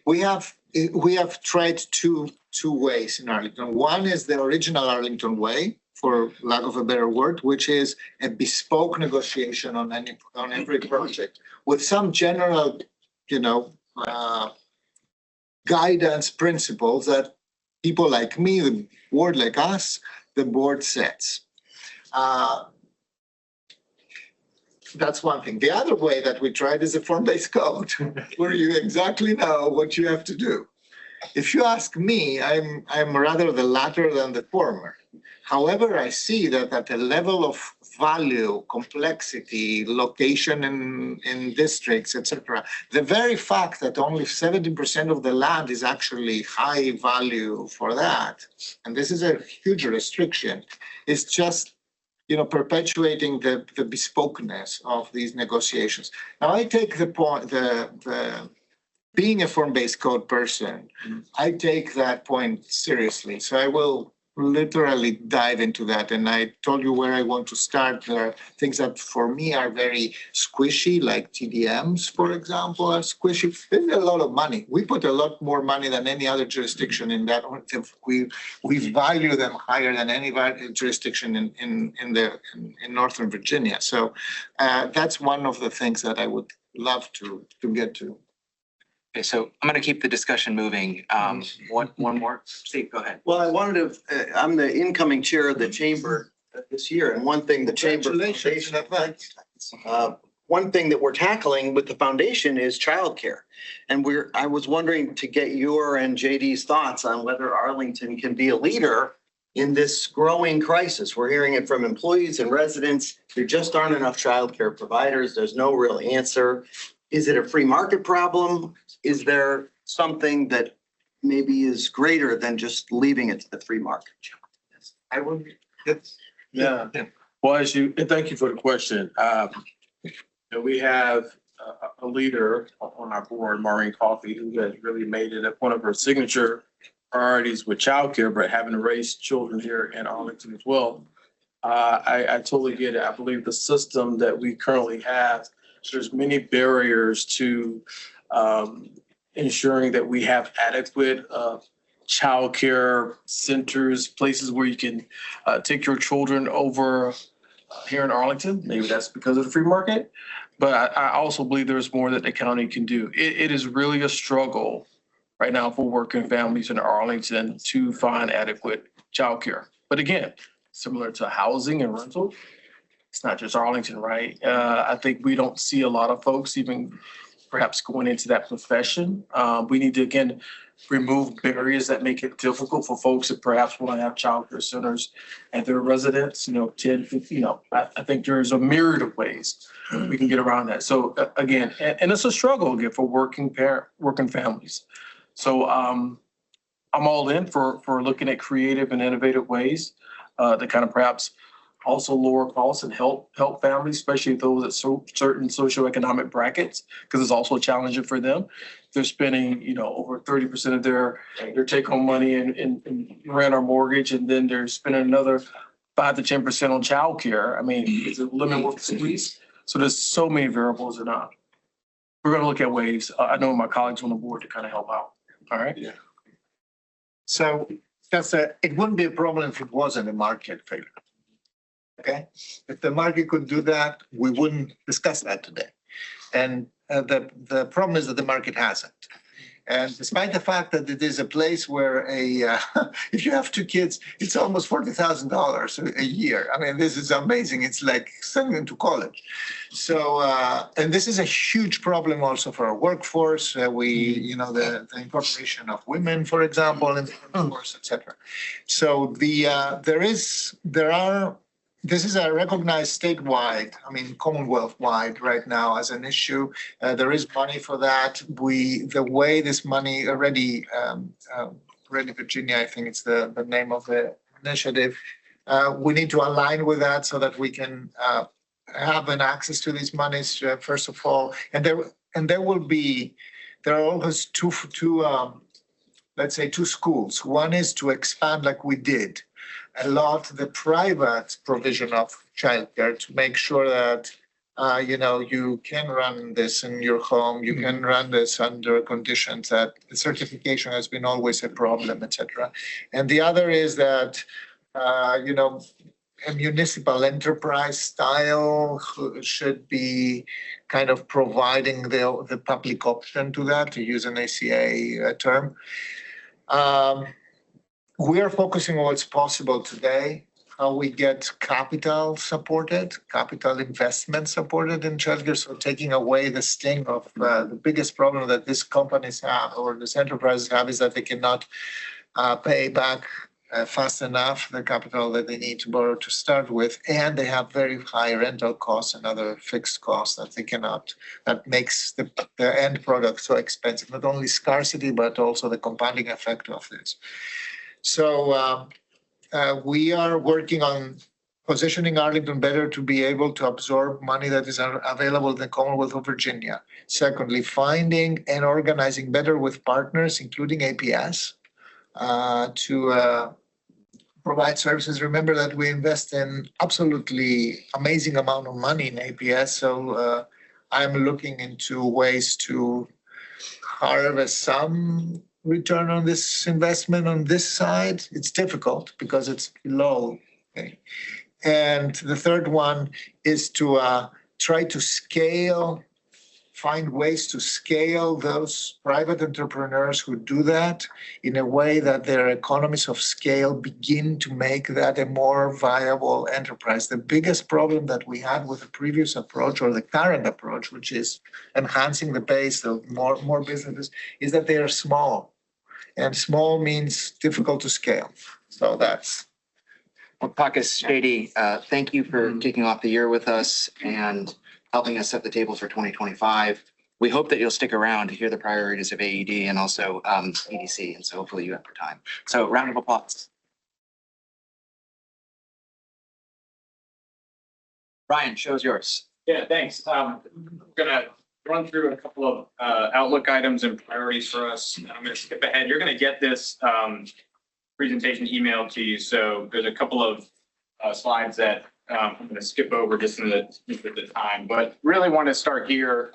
we have tried two ways in Arlington. One is the original Arlington way, for lack of a better word, which is a bespoke negotiation on every project with some general, you know, guidance principles that people like me, the board like us, the board sets. That's one thing. The other way that we tried is a form-based code, where you exactly know what you have to do. If you ask me, I'm rather the latter than the former. However, I see that at a level of value, complexity, location in districts, etc., the very fact that only 70% of the land is actually high value for that, and this is a huge restriction, is just, you know, perpetuating the bespokeness of these negotiations. Now, I take the point, being a form-based code person, I take that point seriously. So I will literally dive into that. And I told you where I want to start. There are things that for me are very squishy, like TDMs, for example, are squishy. There's a lot of money. We put a lot more money than any other jurisdiction in that. We value them higher than any jurisdiction in Northern Virginia. So that's one of the things that I would love to get to. Okay, so I'm going to keep the discussion moving. One more. Steve, go ahead. Well, I wanted to, I'm the incoming chair of the chamber this year, and one thing the chamber. Congratulations. one thing that we're tackling with the foundation is childcare. And I was wondering to get your and JD's thoughts on whether Arlington can be a leader in this growing crisis. We're hearing it from employees and residents. There just aren't enough childcare providers. There's no real answer. Is it a free market problem? Is there something that maybe is greater than just leaving it to the free market? I would, Yeah. Well, and thank you for the question. We have a leader on our board, Maureen Coffey, who has really made it one of her signature priorities with childcare, but having to raise children here in Arlington as well. I totally get it. I believe the system that we currently have, there's many barriers to ensuring that we have adequate childcare centers, places where you can take your children over here in Arlington. Maybe that's because of the free market, but I also believe there's more that the county can do. It is really a struggle right now for working families in Arlington to find adequate childcare. But again, similar to housing and rental, it's not just Arlington, right? I think we don't see a lot of folks even perhaps going into that profession. We need to, again, remove barriers that make it difficult for folks that perhaps want to have childcare centers at their residence, 10, 15, I think there's a myriad of ways we can get around that. So again, and it's a struggle again for working families. So I'm all in for looking at creative and innovative ways that kind of perhaps also lower costs and help families, especially those at certain socioeconomic brackets, because it's also challenging for them. They're spending, over 30% of their take-home money in rent or mortgage, and then they're spending another 5 to 10% on childcare. I mean, it's a limit worth squeeze. So there's so many variables, and we're going to look at ways. I know my colleagues on the board to kind of help out. All right. Yeah. So it wouldn't be a problem if it wasn't a market failure. Okay, if the market could do that, we wouldn't discuss that today. And the problem is that the market hasn't. And despite the fact that it is a place where if you have 2 kids, it's almost $40,000 a year. I mean, this is amazing. It's like sending them to college. So, and this is a huge problem also for our workforce. The incorporation of women, for example, in the workforce, et cetera. So this is a recognized statewide, Commonwealth-wide right now as an issue. There is money for that. The way this money already Virginia, I think it's the name of the initiative. We need to align with that so that we can have an access to these monies, first of all. And there are always two schools. One is to expand like we did a lot the private provision of childcare to make sure that you can run this in your home, you can run this under conditions that the certification has been always a problem, etc. And the other is that a municipal enterprise style should be kind of providing the public option to that, to use an ACA term. We are focusing on what's possible today, how we get capital investment supported in childcare. So taking away the sting of the biggest problem that these companies have or these enterprises have is that they cannot pay back fast enough the capital that they need to borrow to start with. And they have very high rental costs and other fixed costs that makes the end product so expensive. Not only scarcity, but also the compounding effect of this. So we are working on positioning Arlington better to be able to absorb money that is available in the Commonwealth of Virginia. Secondly, finding and organizing better with partners, including APS, to provide services. Remember that we invest in absolutely amazing amount of money in APS. So I'm looking into ways to harvest some return on this investment on this side. It's difficult because it's low. Okay. And the third one is to try to scale find ways to scale those private entrepreneurs who do that in a way that their economies of scale begin to make that a more viable enterprise. The biggest problem that we had with the previous approach or the current approach, which is enhancing the base of more businesses, is that they are small. And small means difficult to scale. So that's. Well, Takis, JD, thank you for kicking off the year with us and helping us set the table for 2025. We hope that you'll stick around to hear the priorities of AED and also EDC, and so hopefully you have your time. So round of applause. Ryan, show's yours. Yeah, thanks. I'm gonna run through a couple of outlook items and priorities for us. I'm gonna skip ahead. You're gonna get this presentation emailed to you. So there's a couple of slides that I'm gonna skip over just in the time, but really want to start here.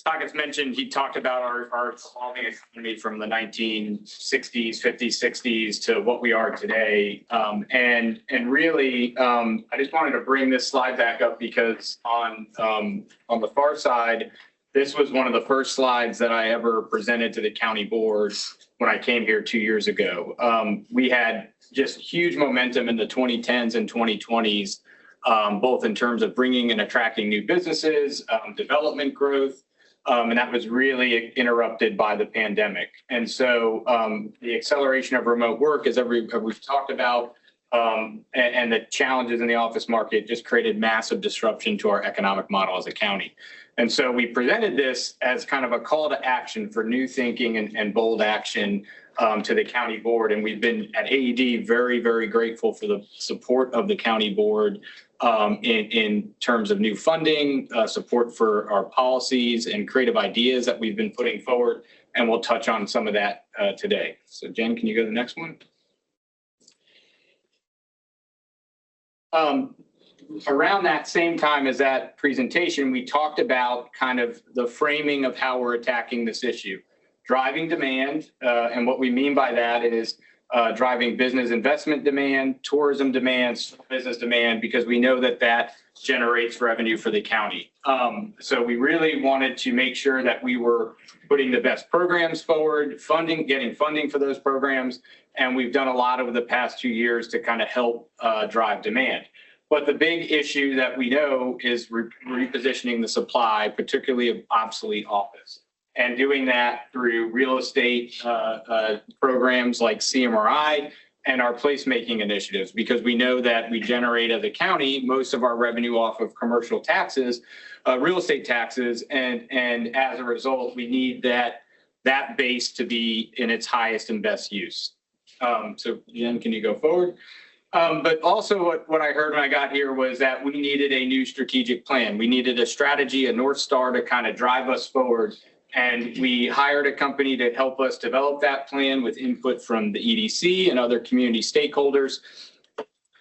Takis mentioned, he talked about our evolving economy from the 1960s, 50s, 60s to what we are today. And really, I just wanted to bring this slide back up because on the far side, this was one of the first slides that I ever presented to the county board when I came here 2 years ago. We had just huge momentum in the 2010s and 2020s, both in terms of bringing and attracting new businesses, development growth. And that was really interrupted by the pandemic. And so the acceleration of remote work, as we've talked about, and the challenges in the office market just created massive disruption to our economic model as a county. And so we presented this as kind of a call to action for new thinking and bold action to the county board. And we've been at AED very, very grateful for the support of the county board in terms of new funding, support for our policies and creative ideas that we've been putting forward. And we'll touch on some of that today. So Jen, can you go to the next one? Around that same time as that presentation, we talked about kind of the framing of how we're attacking this issue. Driving demand, and what we mean by that is driving business investment demand, tourism demand, business demand, because we know that that generates revenue for the county. So we really wanted to make sure that we were putting the best programs forward, getting funding for those programs, and we've done a lot over the past 2 years to kind of help drive demand. But the big issue that we know is repositioning the supply, particularly of obsolete office. And doing that through real estate programs like CMRI and our placemaking initiatives, because we know that we generate as a county most of our revenue off of commercial taxes, real estate taxes, and as a result, we need that base to be in its highest and best use. So Jen, can you go forward? But also what I heard when I got here was that we needed a new strategic plan. We needed a strategy, a North Star to kind of drive us forward. And we hired a company to help us develop that plan with input from the EDC and other community stakeholders.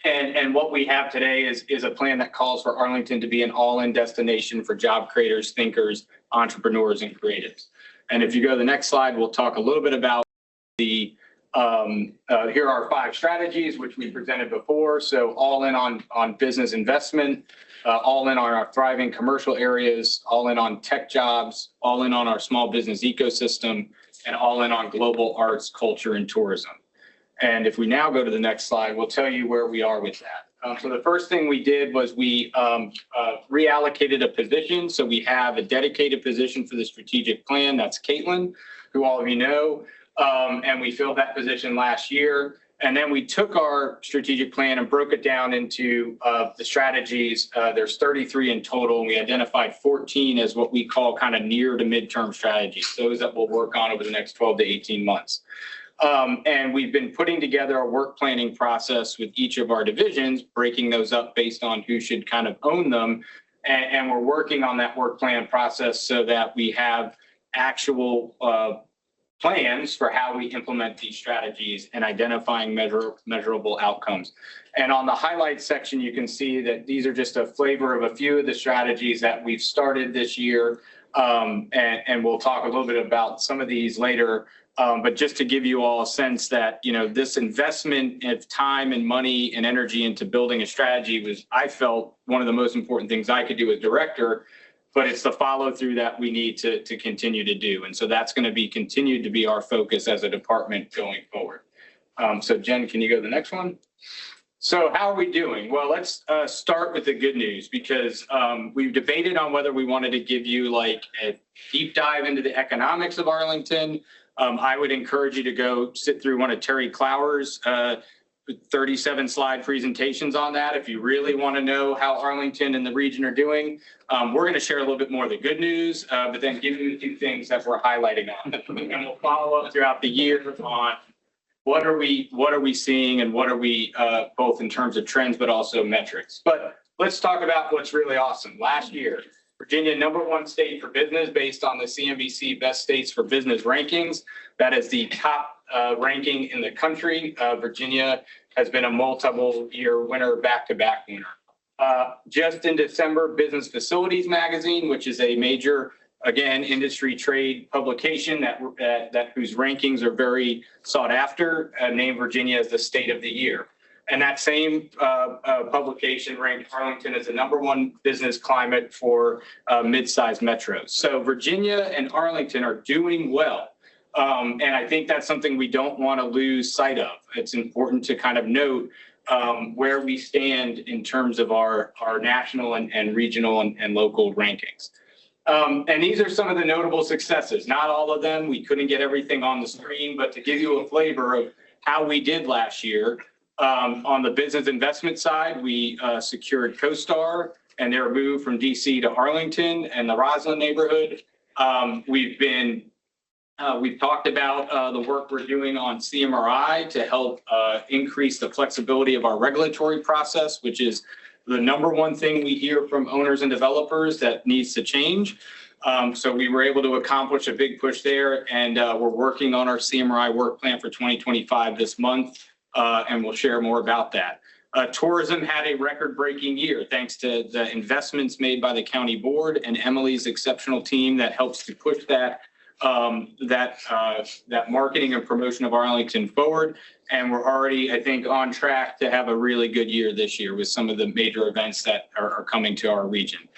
And what we have today is a plan that calls for Arlington to be an all-in destination for job creators, thinkers, entrepreneurs, and creatives. And if you go to the next slide, we'll talk a little bit about here are our 5 strategies, which we presented before. So all in on business investment, all in on our thriving commercial areas, all in on tech jobs, all in on our small business ecosystem, and all in on global arts, culture, and tourism. And if we now go to the next slide, we'll tell you where we are with that. So the first thing we did was we reallocated a position. So we have a dedicated position for the strategic plan. That's Caitlin, who all of you know. And we filled that position last year. And then we took our strategic plan and broke it down into the strategies. There's 33 in total, and we identified 14 as what we call kind of near to midterm strategies, those that we'll work on over the next 12 to 18 months. And we've been putting together a work planning process with each of our divisions, breaking those up based on who should kind of own them. And we're working on that work plan process so that we have actual plans for how we implement these strategies and identifying measurable outcomes. And on the highlights section, you can see that these are just a flavor of a few of the strategies that we've started this year. And we'll talk a little bit about some of these later. But just to give you all a sense that, you know, this investment of time and money and energy into building a strategy was, I felt, one of the most important things I could do as director. but it's the follow through that we need to continue to do. And so that's going to be continued to be our focus as a department going forward. So Jen, can you go to the next one? So how are we doing? Well, let's start with the good news, because we've debated on whether we wanted to give you like a deep dive into the economics of Arlington. I would encourage you to go sit through one of Terry Clower's 37 slide presentations on that if you really want to know how Arlington and the region are doing. We're going to share a little bit more of the good news, but then give you a few things that we're highlighting on. And we'll follow up throughout the year on what are we seeing and what are we both in terms of trends, but also metrics. But let's talk about what's really awesome. Last year, Virginia, #1 state for business based on the CNBC Best States for Business rankings. That is the top ranking in the country. Virginia has been a multiple year winner, back-to-back winner. Just in December, Business Facilities Magazine, which is a major, again, industry trade publication that whose rankings are very sought after, named Virginia as the state of the year. And that same publication ranked Arlington as the #1 business climate for mid-sized metros. So Virginia and Arlington are doing well. And I think that's something we don't want to lose sight of. It's important to kind of note where we stand in terms of our national and regional and local rankings. And these are some of the notable successes. Not all of them. We couldn't get everything on the screen, but to give you a flavor of how we did last year, on the business investment side, we secured CoStar and their move from DC to Arlington and the Roslyn neighborhood. We've talked about the work we're doing on CMRI to help increase the flexibility of our regulatory process, which is the #1 thing we hear from owners and developers that needs to change. So we were able to accomplish a big push there, and we're working on our CMRI work plan for 2025 this month, and we'll share more about that. Tourism had a record-breaking year thanks to the investments made by the county board and Emily's exceptional team that helps to push that marketing and promotion of Arlington forward. And we're already, I think, on track to have a really good year this year with some of the major events that are coming to our region.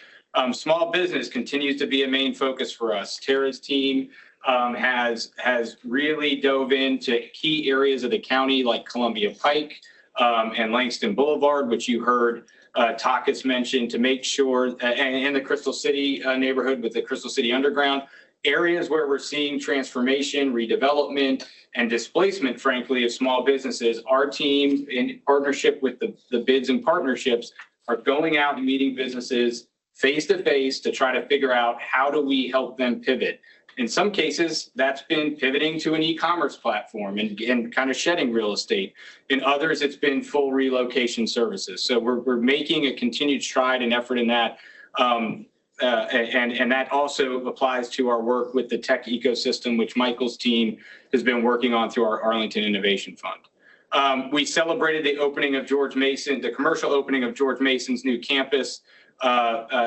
Small business continues to be a main focus for us. Tara's team has really dove into key areas of the county like Columbia Pike and Langston Boulevard, which you heard Takis mention, to make sure, and in the Crystal City neighborhood with the Crystal City Underground, areas where we're seeing transformation, redevelopment, and displacement, frankly, of small businesses. Our team, in partnership with the bids and partnerships, are going out and meeting businesses face to face to try to figure out how do we help them pivot. In some cases, that's been pivoting to an e-commerce platform and kind of shedding real estate. In others, it's been full relocation services. So we're making a continued stride and effort in that. And that also applies to our work with the tech ecosystem, which Michael's team has been working on through our Arlington Innovation Fund. We celebrated the opening of the commercial opening of George Mason's new campus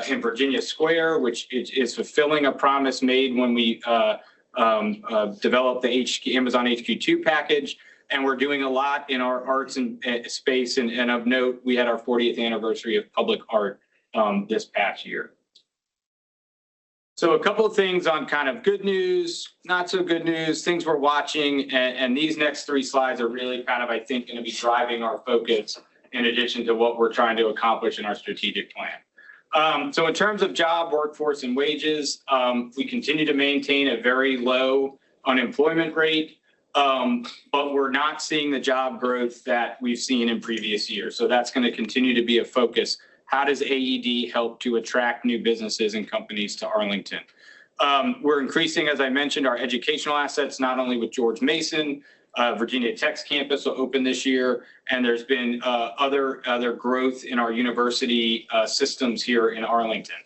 in Virginia Square, which is fulfilling a promise made when we developed the Amazon HQ2 package. And we're doing a lot in our arts and space. And of note, we had our 40th anniversary of public art this past year. So a couple of things on kind of good news, not so good news, things we're watching. And these next 3 slides are really kind of, I think, going to be driving our focus in addition to what we're trying to accomplish in our strategic plan. So in terms of job, workforce, and wages, we continue to maintain a very low unemployment rate, but we're not seeing the job growth that we've seen in previous years. So that's going to continue to be a focus. How does AED help to attract new businesses and companies to Arlington? We're increasing, as I mentioned, our educational assets, not only with George Mason, Virginia Tech's campus will open this year, and there's been other growth in our university systems here in Arlington.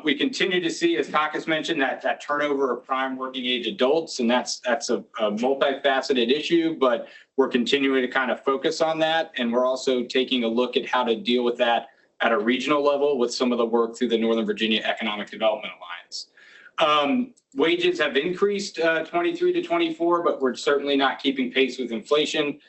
We continue to see, as Takis mentioned, that turnover of prime working age adults, and that's a multifaceted issue, but we're continuing to kind of focus on that. And we're also taking a look at how to deal with that at a regional level with some of the work through the Northern Virginia Economic Development Alliance. Wages have increased 23 to 24, but we're certainly not keeping pace with inflation.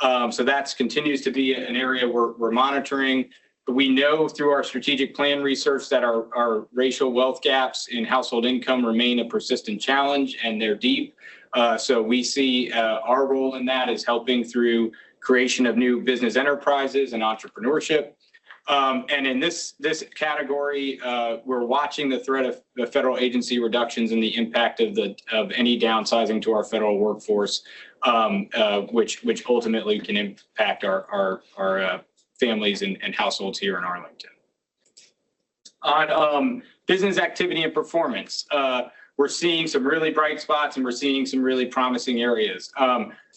So that continues to be an area we're monitoring. We know through our strategic plan research that our racial wealth gaps in household income remain a persistent challenge, and they're deep. So we see our role in that is helping through creation of new business enterprises and entrepreneurship. And in this category, we're watching the threat of the federal agency reductions and the impact of any downsizing to our federal workforce, which ultimately can impact our families and households here in Arlington. On business activity and performance, we're seeing some really bright spots and we're seeing some really promising areas.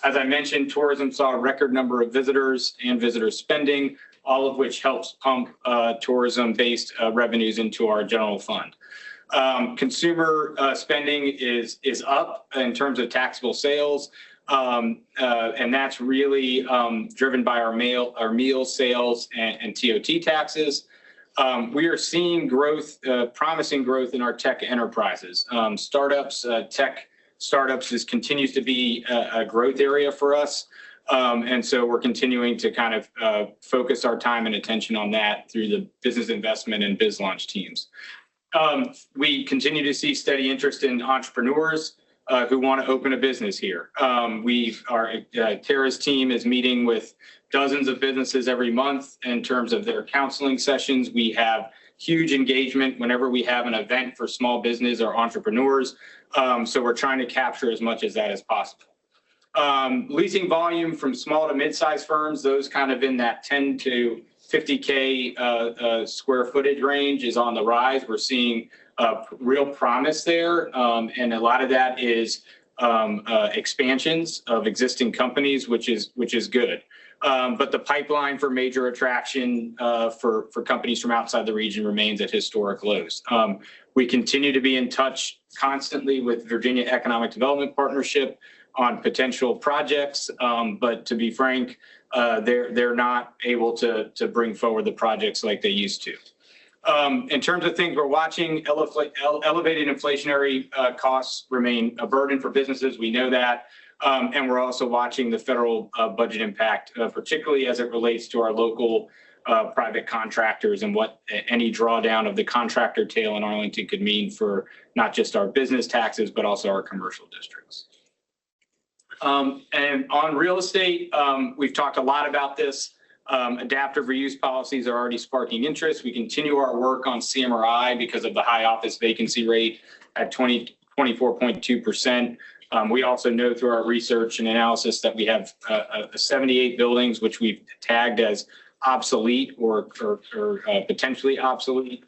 As I mentioned, tourism saw a record number of visitors and visitor spending, all of which helps pump tourism-based revenues into our general fund. Consumer spending is up in terms of taxable sales. And that's really driven by our meal sales and TOT taxes. We are seeing growth, promising growth in our tech enterprises. Tech startups continues to be a growth area for us. And so we're continuing to kind of focus our time and attention on that through the business investment and biz launch teams. We continue to see steady interest in entrepreneurs who want to open a business here. Tara's team is meeting with dozens of businesses every month in terms of their counseling sessions. We have huge engagement whenever we have an event for small business or entrepreneurs. So we're trying to capture as much as that as possible. Leasing volume from small to mid-sized firms, those kind of in that 10 to 50K square footage range is on the rise. We're seeing real promise there. And a lot of that is expansions of existing companies, which is good. But the pipeline for major attraction for companies from outside the region remains at historic lows. We continue to be in touch constantly with Virginia Economic Development Partnership on potential projects, but to be frank, they're not able to bring forward the projects like they used to. In terms of things we're watching, elevated inflationary costs remain a burden for businesses. We know that. And we're also watching the federal budget impact, particularly as it relates to our local private contractors and what any drawdown of the contractor tail in Arlington could mean for not just our business taxes, but also our commercial districts. And on real estate, we've talked a lot about this. Adaptive reuse policies are already sparking interest. We continue our work on CMRI because of the high office vacancy rate at 24.2%. We also know through our research and analysis that we have 78 buildings which we've tagged as obsolete or potentially obsolete,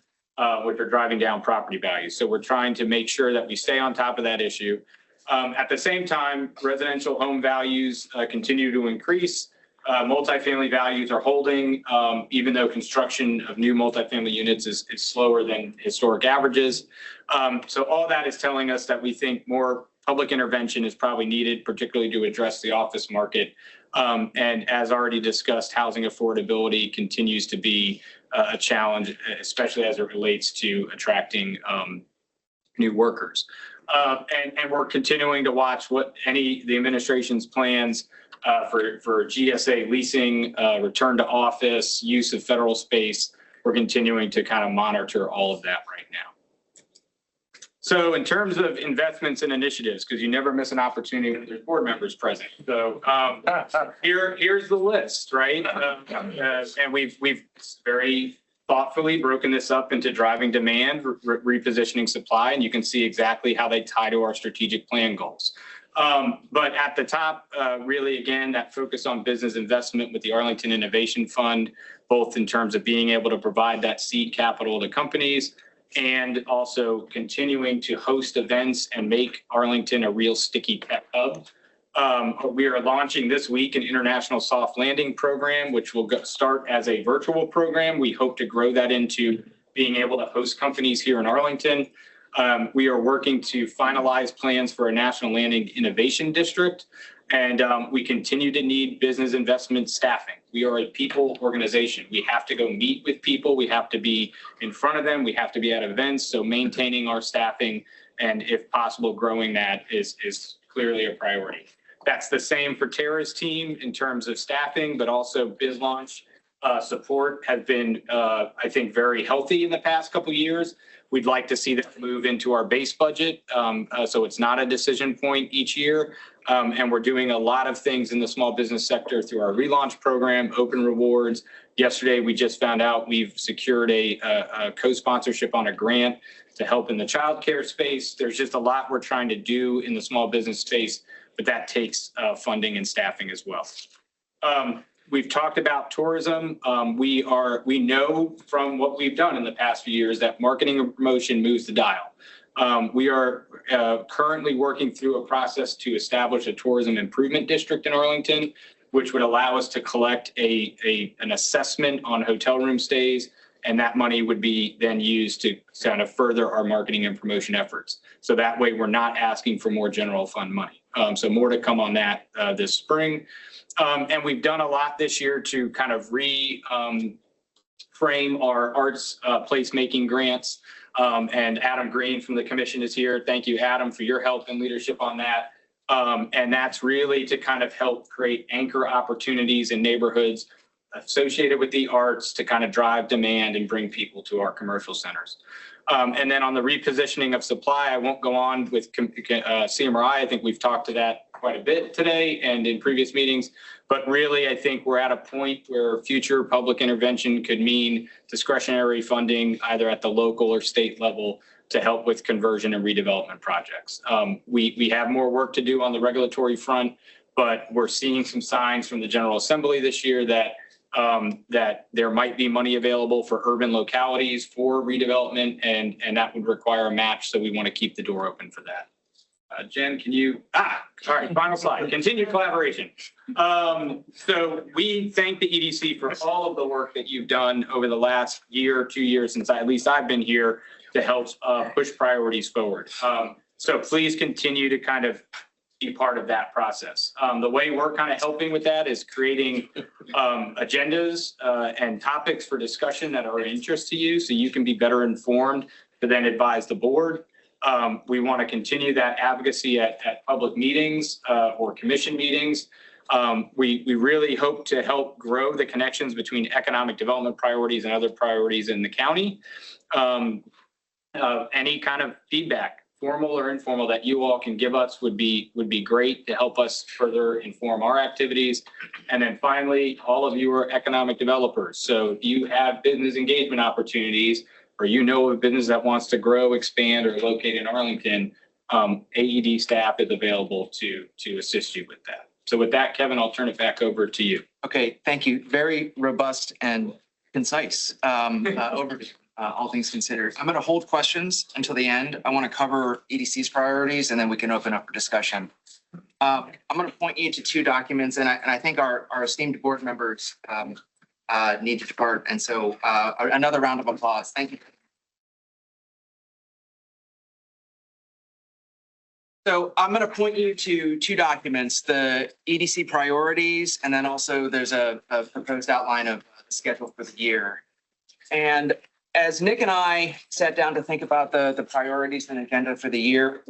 which are driving down property values. So we're trying to make sure that we stay on top of that issue. At the same time, residential home values continue to increase. Multifamily values are holding, even though construction of new multifamily units is slower than historic averages. So all that is telling us that we think more public intervention is probably needed, particularly to address the office market. And as already discussed, housing affordability continues to be a challenge, especially as it relates to attracting new workers. And we're continuing to watch what the administration's plans for GSA leasing, return to office, use of federal space. We're continuing to kind of monitor all of that right now. So in terms of investments and initiatives, because you never miss an opportunity when there's board members present. So here's the list, right? And we've very thoughtfully broken this up into driving demand, repositioning supply, and you can see exactly how they tie to our strategic plan goals. But at the top, really, again, that focus on business investment with the Arlington Innovation Fund, both in terms of being able to provide that seed capital to companies and also continuing to host events and make Arlington a real sticky tech hub. We are launching this week an international soft landing program, which will start as a virtual program. We hope to grow that into being able to host companies here in Arlington. We are working to finalize plans for a national landing innovation district, and we continue to need business investment staffing. We are a people organization. We have to go meet with people. We have to be in front of them. We have to be at events. So maintaining our staffing and, if possible, growing that is clearly a priority. That's the same for Tara's team in terms of staffing, but also biz launch. support has been, I think, very healthy in the past couple of years. We'd like to see that move into our base budget, so it's not a decision point each year. And we're doing a lot of things in the small business sector through our relaunch program, open rewards. Yesterday, we just found out we've secured a co-sponsorship on a grant to help in the childcare space. There's just a lot we're trying to do in the small business space, but that takes funding and staffing as well. We've talked about tourism. We know from what we've done in the past few years that marketing and promotion moves the dial. We are currently working through a process to establish a tourism improvement district in Arlington, which would allow us to collect an assessment on hotel room stays, and that money would be then used to kind of further our marketing and promotion efforts. So that way we're not asking for more general fund money. So more to come on that this spring. And we've done a lot this year to kind of frame our arts placemaking grants. And Adam Green from the commission is here. Thank you, Adam, for your help and leadership on that. And that's really to kind of help create anchor opportunities in neighborhoods associated with the arts to kind of drive demand and bring people to our commercial centers. And then on the repositioning of supply, I won't go on with CMRI. I think we've talked to that quite a bit today and in previous meetings. But really, I think we're at a point where future public intervention could mean discretionary funding either at the local or state level to help with conversion and redevelopment projects. We have more work to do on the regulatory front, but we're seeing some signs from the General Assembly this year that there might be money available for urban localities for redevelopment, and that would require a match. So we want to keep the door open for that. Jen, can you, all right, final slide, continued collaboration. So we thank the EDC for all of the work that you've done over the last year, 2 years since at least I've been here to help push priorities forward. So please continue to kind of be part of that process. The way we're kind of helping with that is creating agendas and topics for discussion that are of interest to you so you can be better informed to then advise the board. We want to continue that advocacy at public meetings or commission meetings. We really hope to help grow the connections between economic development priorities and other priorities in the county. Any kind of feedback, formal or informal, that you all can give us would be great to help us further inform our activities. And then finally, all of you are economic developers. So if you have business engagement opportunities, or you know of a business that wants to grow, expand, or locate in Arlington, AED staff is available to assist you with that. So with that, Kevin, I'll turn it back over to you. Okay, thank you. Very robust and concise overview, all things considered. I'm going to hold questions until the end. I want to cover EDC's priorities, and then we can open up for discussion. I'm going to point you to 2 documents, and I think our esteemed board members need to depart. And so another round of applause. Thank you. So I'm going to point you to 2 documents, the EDC priorities, and then also there's a proposed outline of the schedule for the year. And as Nick and I sat down to think about the priorities and agenda for the year,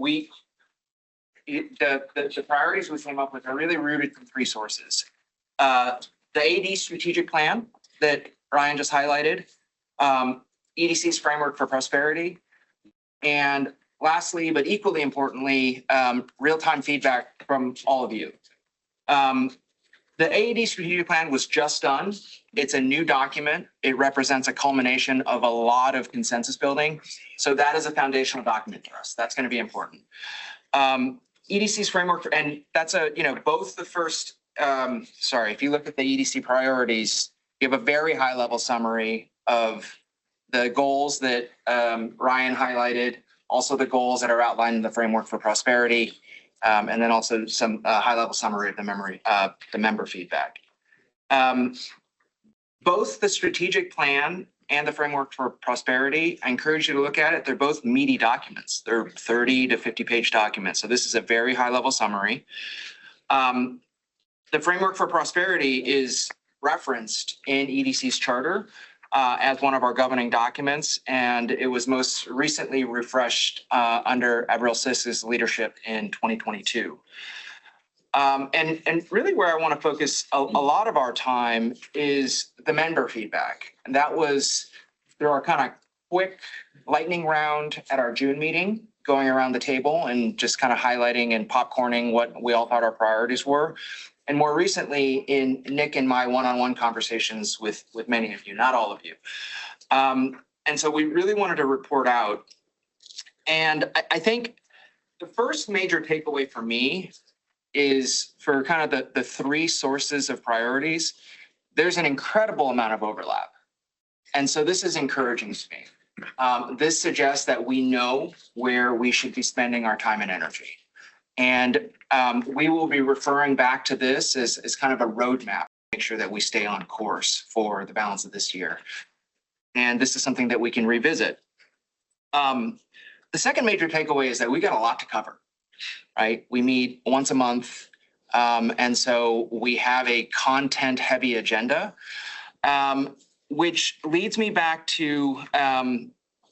the priorities we came up with are really rooted in 3 sources. The AD strategic plan that Ryan just highlighted, EDC's framework for prosperity, and lastly, but equally importantly, real-time feedback from all of you. The AED strategic plan was just done. It's a new document. It represents a culmination of a lot of consensus building. So that is a foundational document for us. That's going to be important. EDC's framework, and that's both the first, if you look at the EDC priorities, you have a very high level summary of the goals that Ryan highlighted, also the goals that are outlined in the framework for prosperity, and then also some high level summary of the member feedback. Both the strategic plan and the framework for prosperity, I encourage you to look at it. They're both meaty documents. They're 30 to 50 page documents. So this is a very high level summary. The framework for prosperity is referenced in EDC's charter as one of our governing documents, and it was most recently refreshed under Avril Sis's leadership in 2022. And really where I want to focus a lot of our time is the member feedback. And that was through our kind of quick lightning round at our June meeting, going around the table and just kind of highlighting and popcorning what we all thought our priorities were. And more recently in Nick and my one-on-one conversations with many of you, not all of you. And so we really wanted to report out. And I think the first major takeaway for me is for kind of the three sources of priorities, there's an incredible amount of overlap. And so this is encouraging to me. This suggests that we know where we should be spending our time and energy. And we will be referring back to this as kind of a roadmap, make sure that we stay on course for the balance of this year. And this is something that we can revisit. The second major takeaway is that we got a lot to cover, right? We meet once a month. And so we have a content heavy agenda, which leads me back to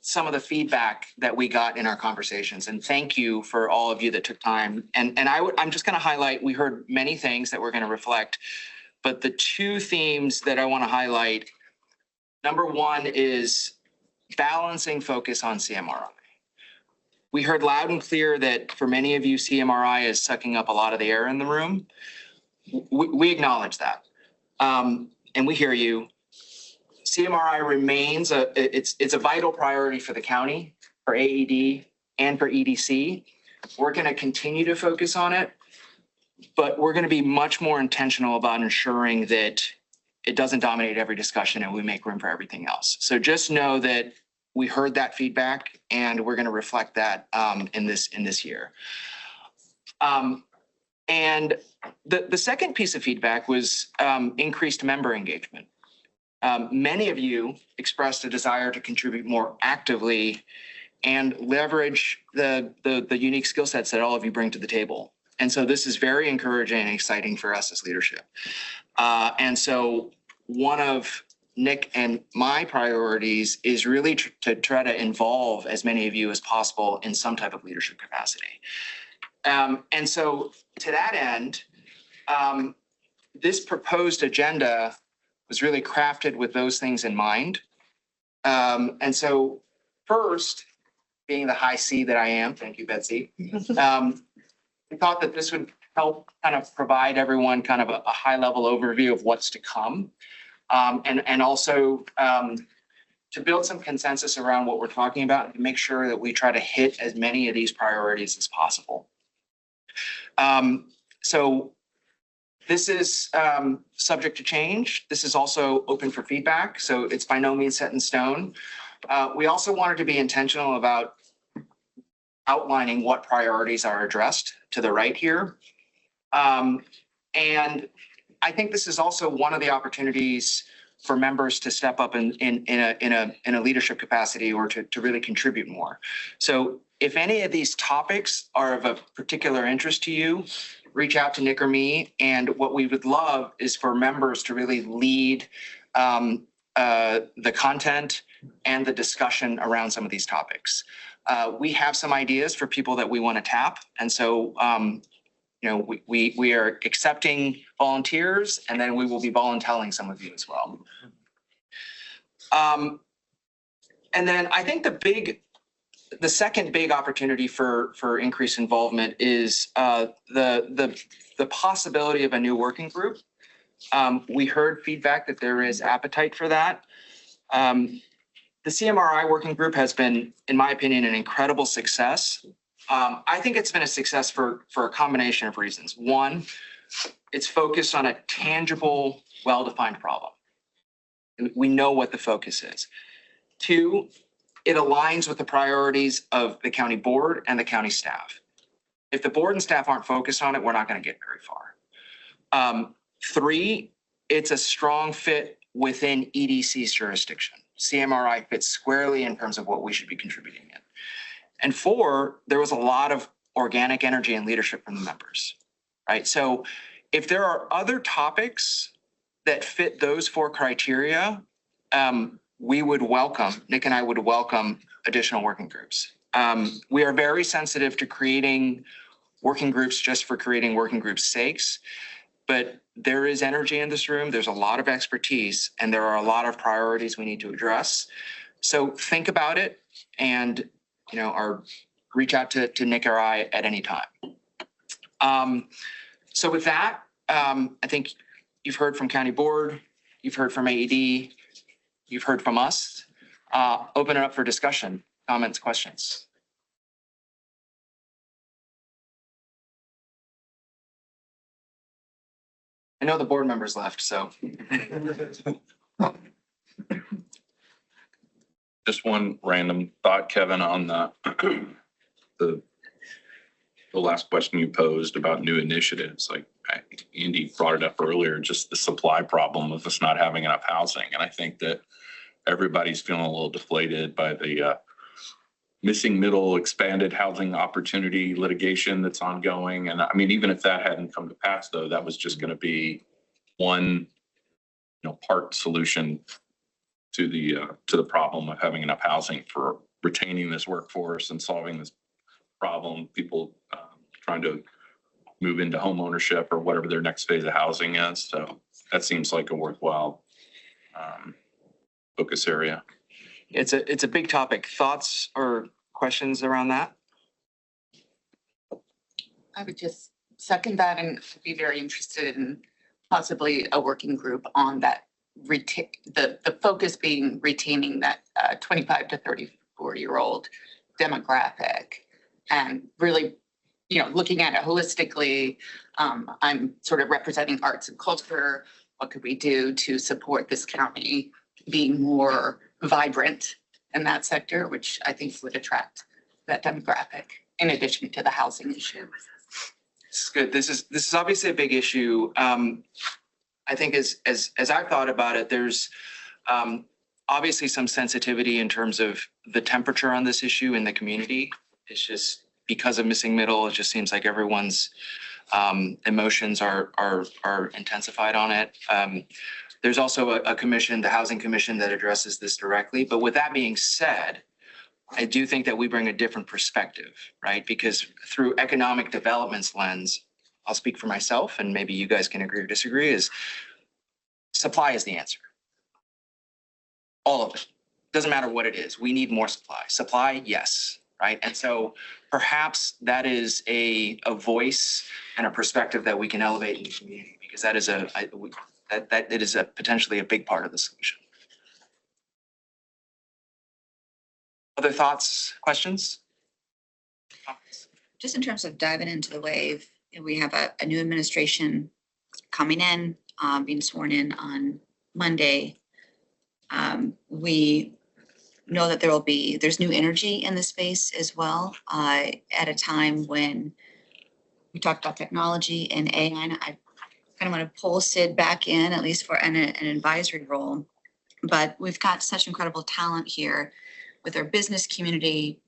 some of the feedback that we got in our conversations. And thank you for all of you that took time. And I'm just going to highlight, we heard many things that we're going to reflect, but the two themes that I want to highlight, number one is balancing focus on CMRI. We heard loud and clear that for many of you, CMRI is sucking up a lot of the air in the room. We acknowledge that. And we hear you. CMRI remains it's a vital priority for the county, for AED, and for EDC. We're going to continue to focus on it, but we're going to be much more intentional about ensuring that it doesn't dominate every discussion and we make room for everything else. So just know that we heard that feedback and we're going to reflect that in this year. And the second piece of feedback was increased member engagement. Many of you expressed a desire to contribute more actively and leverage the unique skill sets that all of you bring to the table. And so this is very encouraging and exciting for us as leadership. And so one of Nick and my priorities is really to try to involve as many of you as possible in some type of leadership capacity. And so to that end, this proposed agenda was really crafted with those things in mind. And so first, being the high C that I am, thank you, Betsy, I thought that this would help kind of provide everyone kind of a high level overview of what's to come. And also to build some consensus around what we're talking about and make sure that we try to hit as many of these priorities as possible. So this is subject to change. This is also open for feedback, so it's by no means set in stone. We also wanted to be intentional about outlining what priorities are addressed to the right here. And I think this is also one of the opportunities for members to step up in a leadership capacity or to really contribute more. So if any of these topics are of a particular interest to you, reach out to Nick or me. And what we would love is for members to really lead the content and the discussion around some of these topics. We have some ideas for people that we want to tap. And so we are accepting volunteers, and then we will be volunteering some of you as well. And then I think the second big opportunity for increased involvement is the possibility of a new working group. We heard feedback that there is appetite for that. The CMRI working group has been, in my opinion, an incredible success. I think it's been a success for a combination of reasons. One, it's focused on a tangible, well-defined problem. We know what the focus is. Two, it aligns with the priorities of the county board and the county staff. If the board and staff aren't focused on it, we're not going to get very far. Three, it's a strong fit within EDC's jurisdiction. CMRI fits squarely in terms of what we should be contributing in. And four, there was a lot of organic energy and leadership from the members, right? So if there are other topics that fit those four criteria, we would welcome, Nick and I would welcome additional working groups. We are very sensitive to creating working groups just for creating working groups' sakes. But there is energy in this room. There's a lot of expertise, and there are a lot of priorities we need to address. So think about it, and reach out to Nick or I at any time. So with that, I think you've heard from County Board, you've heard from AED, you've heard from us. Open it up for discussion, comments, questions. I know the board members left, so. Just one random thought, Kevin, on the last question you posed about new initiatives. Like Andy brought it up earlier, just the supply problem of us not having enough housing. And I think that everybody's feeling a little deflated by the missing middle expanded housing opportunity litigation that's ongoing. And I mean, even if that hadn't come to pass, though, that was just going to be one, part solution to the problem of having enough housing for retaining this workforce and solving this problem. People trying to move into home ownership or whatever their next phase of housing is. So that seems like a worthwhile focus area. It's a big topic. Thoughts or questions around that? I would just second that and be very interested in possibly a working group on that. The focus being retaining that 25 to 34-year-old demographic, and really, looking at it holistically. I'm sort of representing arts and culture. What could we do to support this county being more vibrant in that sector, which I think would attract that demographic in addition to the housing issue. This is good. This is obviously a big issue. I think as I've thought about it, there's obviously some sensitivity in terms of the temperature on this issue in the community. It's just because of missing middle, it just seems like everyone's emotions are intensified on it. There's also a commission, the Housing Commission, that addresses this directly. But with that being said, I do think that we bring a different perspective, right? Because through economic development's lens, I'll speak for myself, and maybe you guys can agree or disagree, is supply is the answer. All of it. Doesn't matter what it is. We need more supply. Supply, yes, right? And so perhaps that is a voice and a perspective that we can elevate in the community, because that is it is potentially a big part of the solution. Other thoughts, questions? Just in terms of diving into the wave, we have a new administration coming in, being sworn in on Monday. We know that there's new energy in the space as well, at a time when we talked about technology and AI. And I kind of want to pull Sid back in, at least for an advisory role. But we've got such incredible talent here with our business community,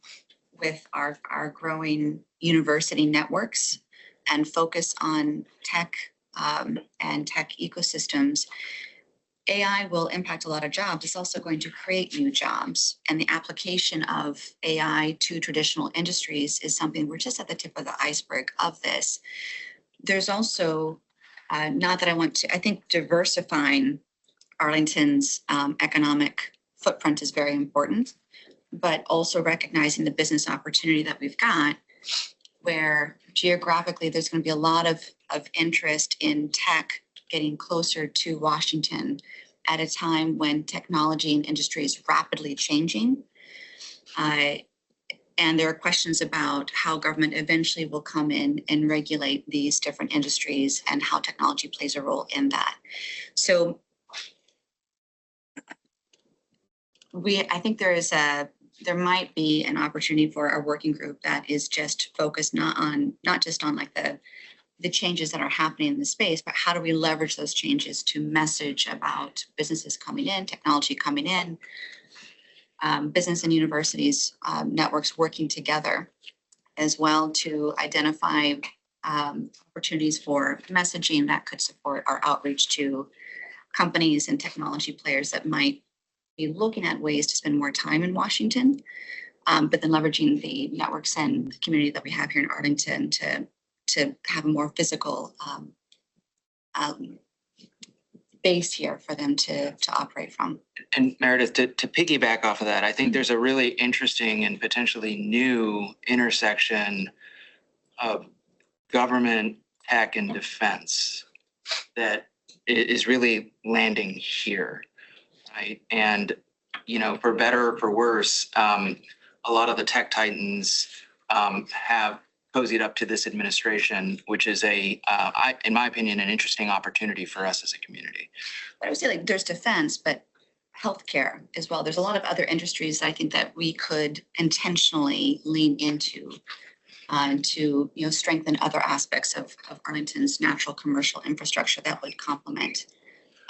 with our growing university networks and focus on tech and tech ecosystems. AI will impact a lot of jobs. It's also going to create new jobs. And the application of AI to traditional industries is something we're just at the tip of the iceberg of this. There's also, not that I think diversifying Arlington's economic footprint is very important, but also recognizing the business opportunity that we've got, where geographically there's going to be a lot of interest in tech getting closer to Washington at a time when technology and industry is rapidly changing. And there are questions about how government eventually will come in and regulate these different industries and how technology plays a role in that. So I think there might be an opportunity for a working group that is just focused not just on like the changes that are happening in the space, but how do we leverage those changes to message about businesses coming in, technology coming in, business and universities, networks working together as well to identify opportunities for messaging that could support our outreach to companies and technology players that might be looking at ways to spend more time in Washington, but then leveraging the networks and the community that we have here in Arlington to to have a more physical base here for them to operate from. And Meredith, to piggyback off of that, I think there's a really interesting and potentially new intersection of government, tech, and defense that is really landing here, right? And, you know, for better or for worse, a lot of the tech titans have cozied up to this administration, which is in my opinion, an interesting opportunity for us as a community. I would say like there's defense, but healthcare as well. There's a lot of other industries I think that we could intentionally lean into to, you know, strengthen other aspects of Arlington's natural commercial infrastructure that would complement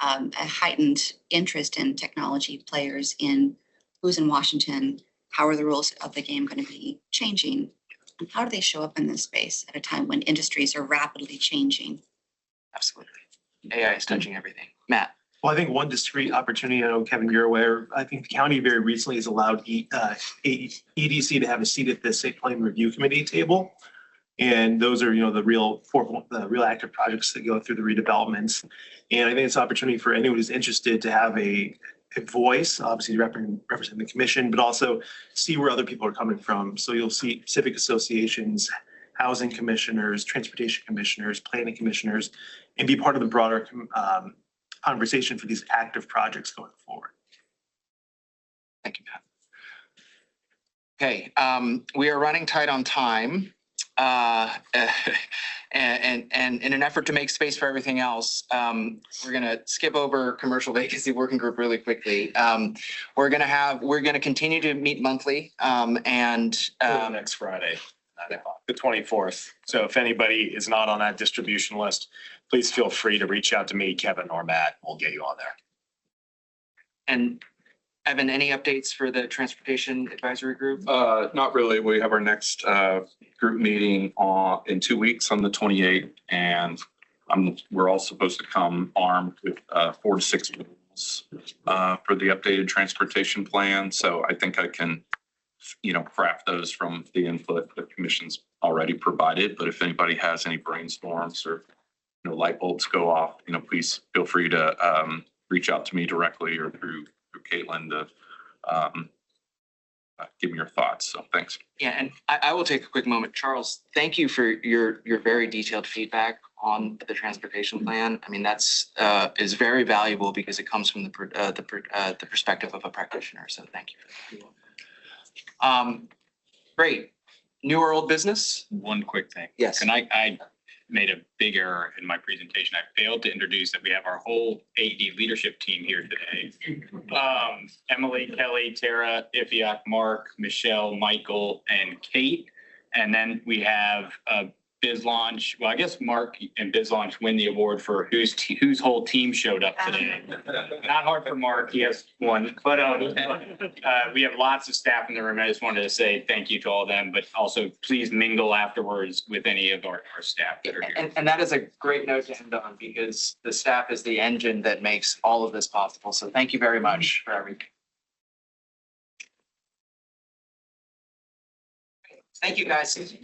a heightened interest in technology players in who's in Washington, how are the rules of the game going to be changing, and how do they show up in this space at a time when industries are rapidly changing? Absolutely. AI is touching everything. Matt. Well, I think one discrete opportunity, I know Kevin, you're aware, I think the county very recently has allowed EDC to have a seat at the site plan review committee table. And those are, you know, the real active projects that go through the redevelopments. And I think it's an opportunity for anyone who's interested to have a voice, obviously representing the commission, but also see where other people are coming from. So you'll see civic associations, housing commissioners, transportation commissioners, planning commissioners, and be part of the broader conversation for these active projects going forward. Thank you, Matt. Okay, we are running tight on time. And in an effort to make space for everything else, we're gonna skip over commercial vacancy working group really quickly. We're gonna continue to meet monthly, Next Friday, the 24th. So if anybody is not on that distribution list, please feel free to reach out to me, Kevin, or Matt. We'll get you on there. And Evan, any updates for the transportation advisory group? Not really. We have our next group meeting in 2 weeks on the 28th, and we're all supposed to come armed with 4 to 6 rules for the updated transportation plan. So I think I can, you know, craft those from the input the commission's already provided. But if anybody has any brainstorms or, you know, light bulbs go off, you know, please feel free to reach out to me directly or through Caitlin to give me your thoughts. So thanks. Yeah, and I will take a quick moment. Charles, thank you for your very detailed feedback on the transportation plan. I mean, that's is very valuable because it comes from the perspective of a practitioner. So thank you for that. Great. New or old business? One quick thing. Yes. And I made a big error in my presentation. I failed to introduce that we have our whole AD leadership team here today. Emily, Kelly, Tara, Ifiak, Mark, Michelle, Michael, and Kate. And then we have Biz Launch. Well, I guess Mark and Biz Launch win the award for whose whole team showed up today. Not hard for Mark. He has one. But we have lots of staff in the room. I just wanted to say thank you to all of them, but also please mingle afterwards with any of our staff that are here. And that is a great note to end on because the staff is the engine that makes all of this possible. So thank you very much for everything. Thank you, guys.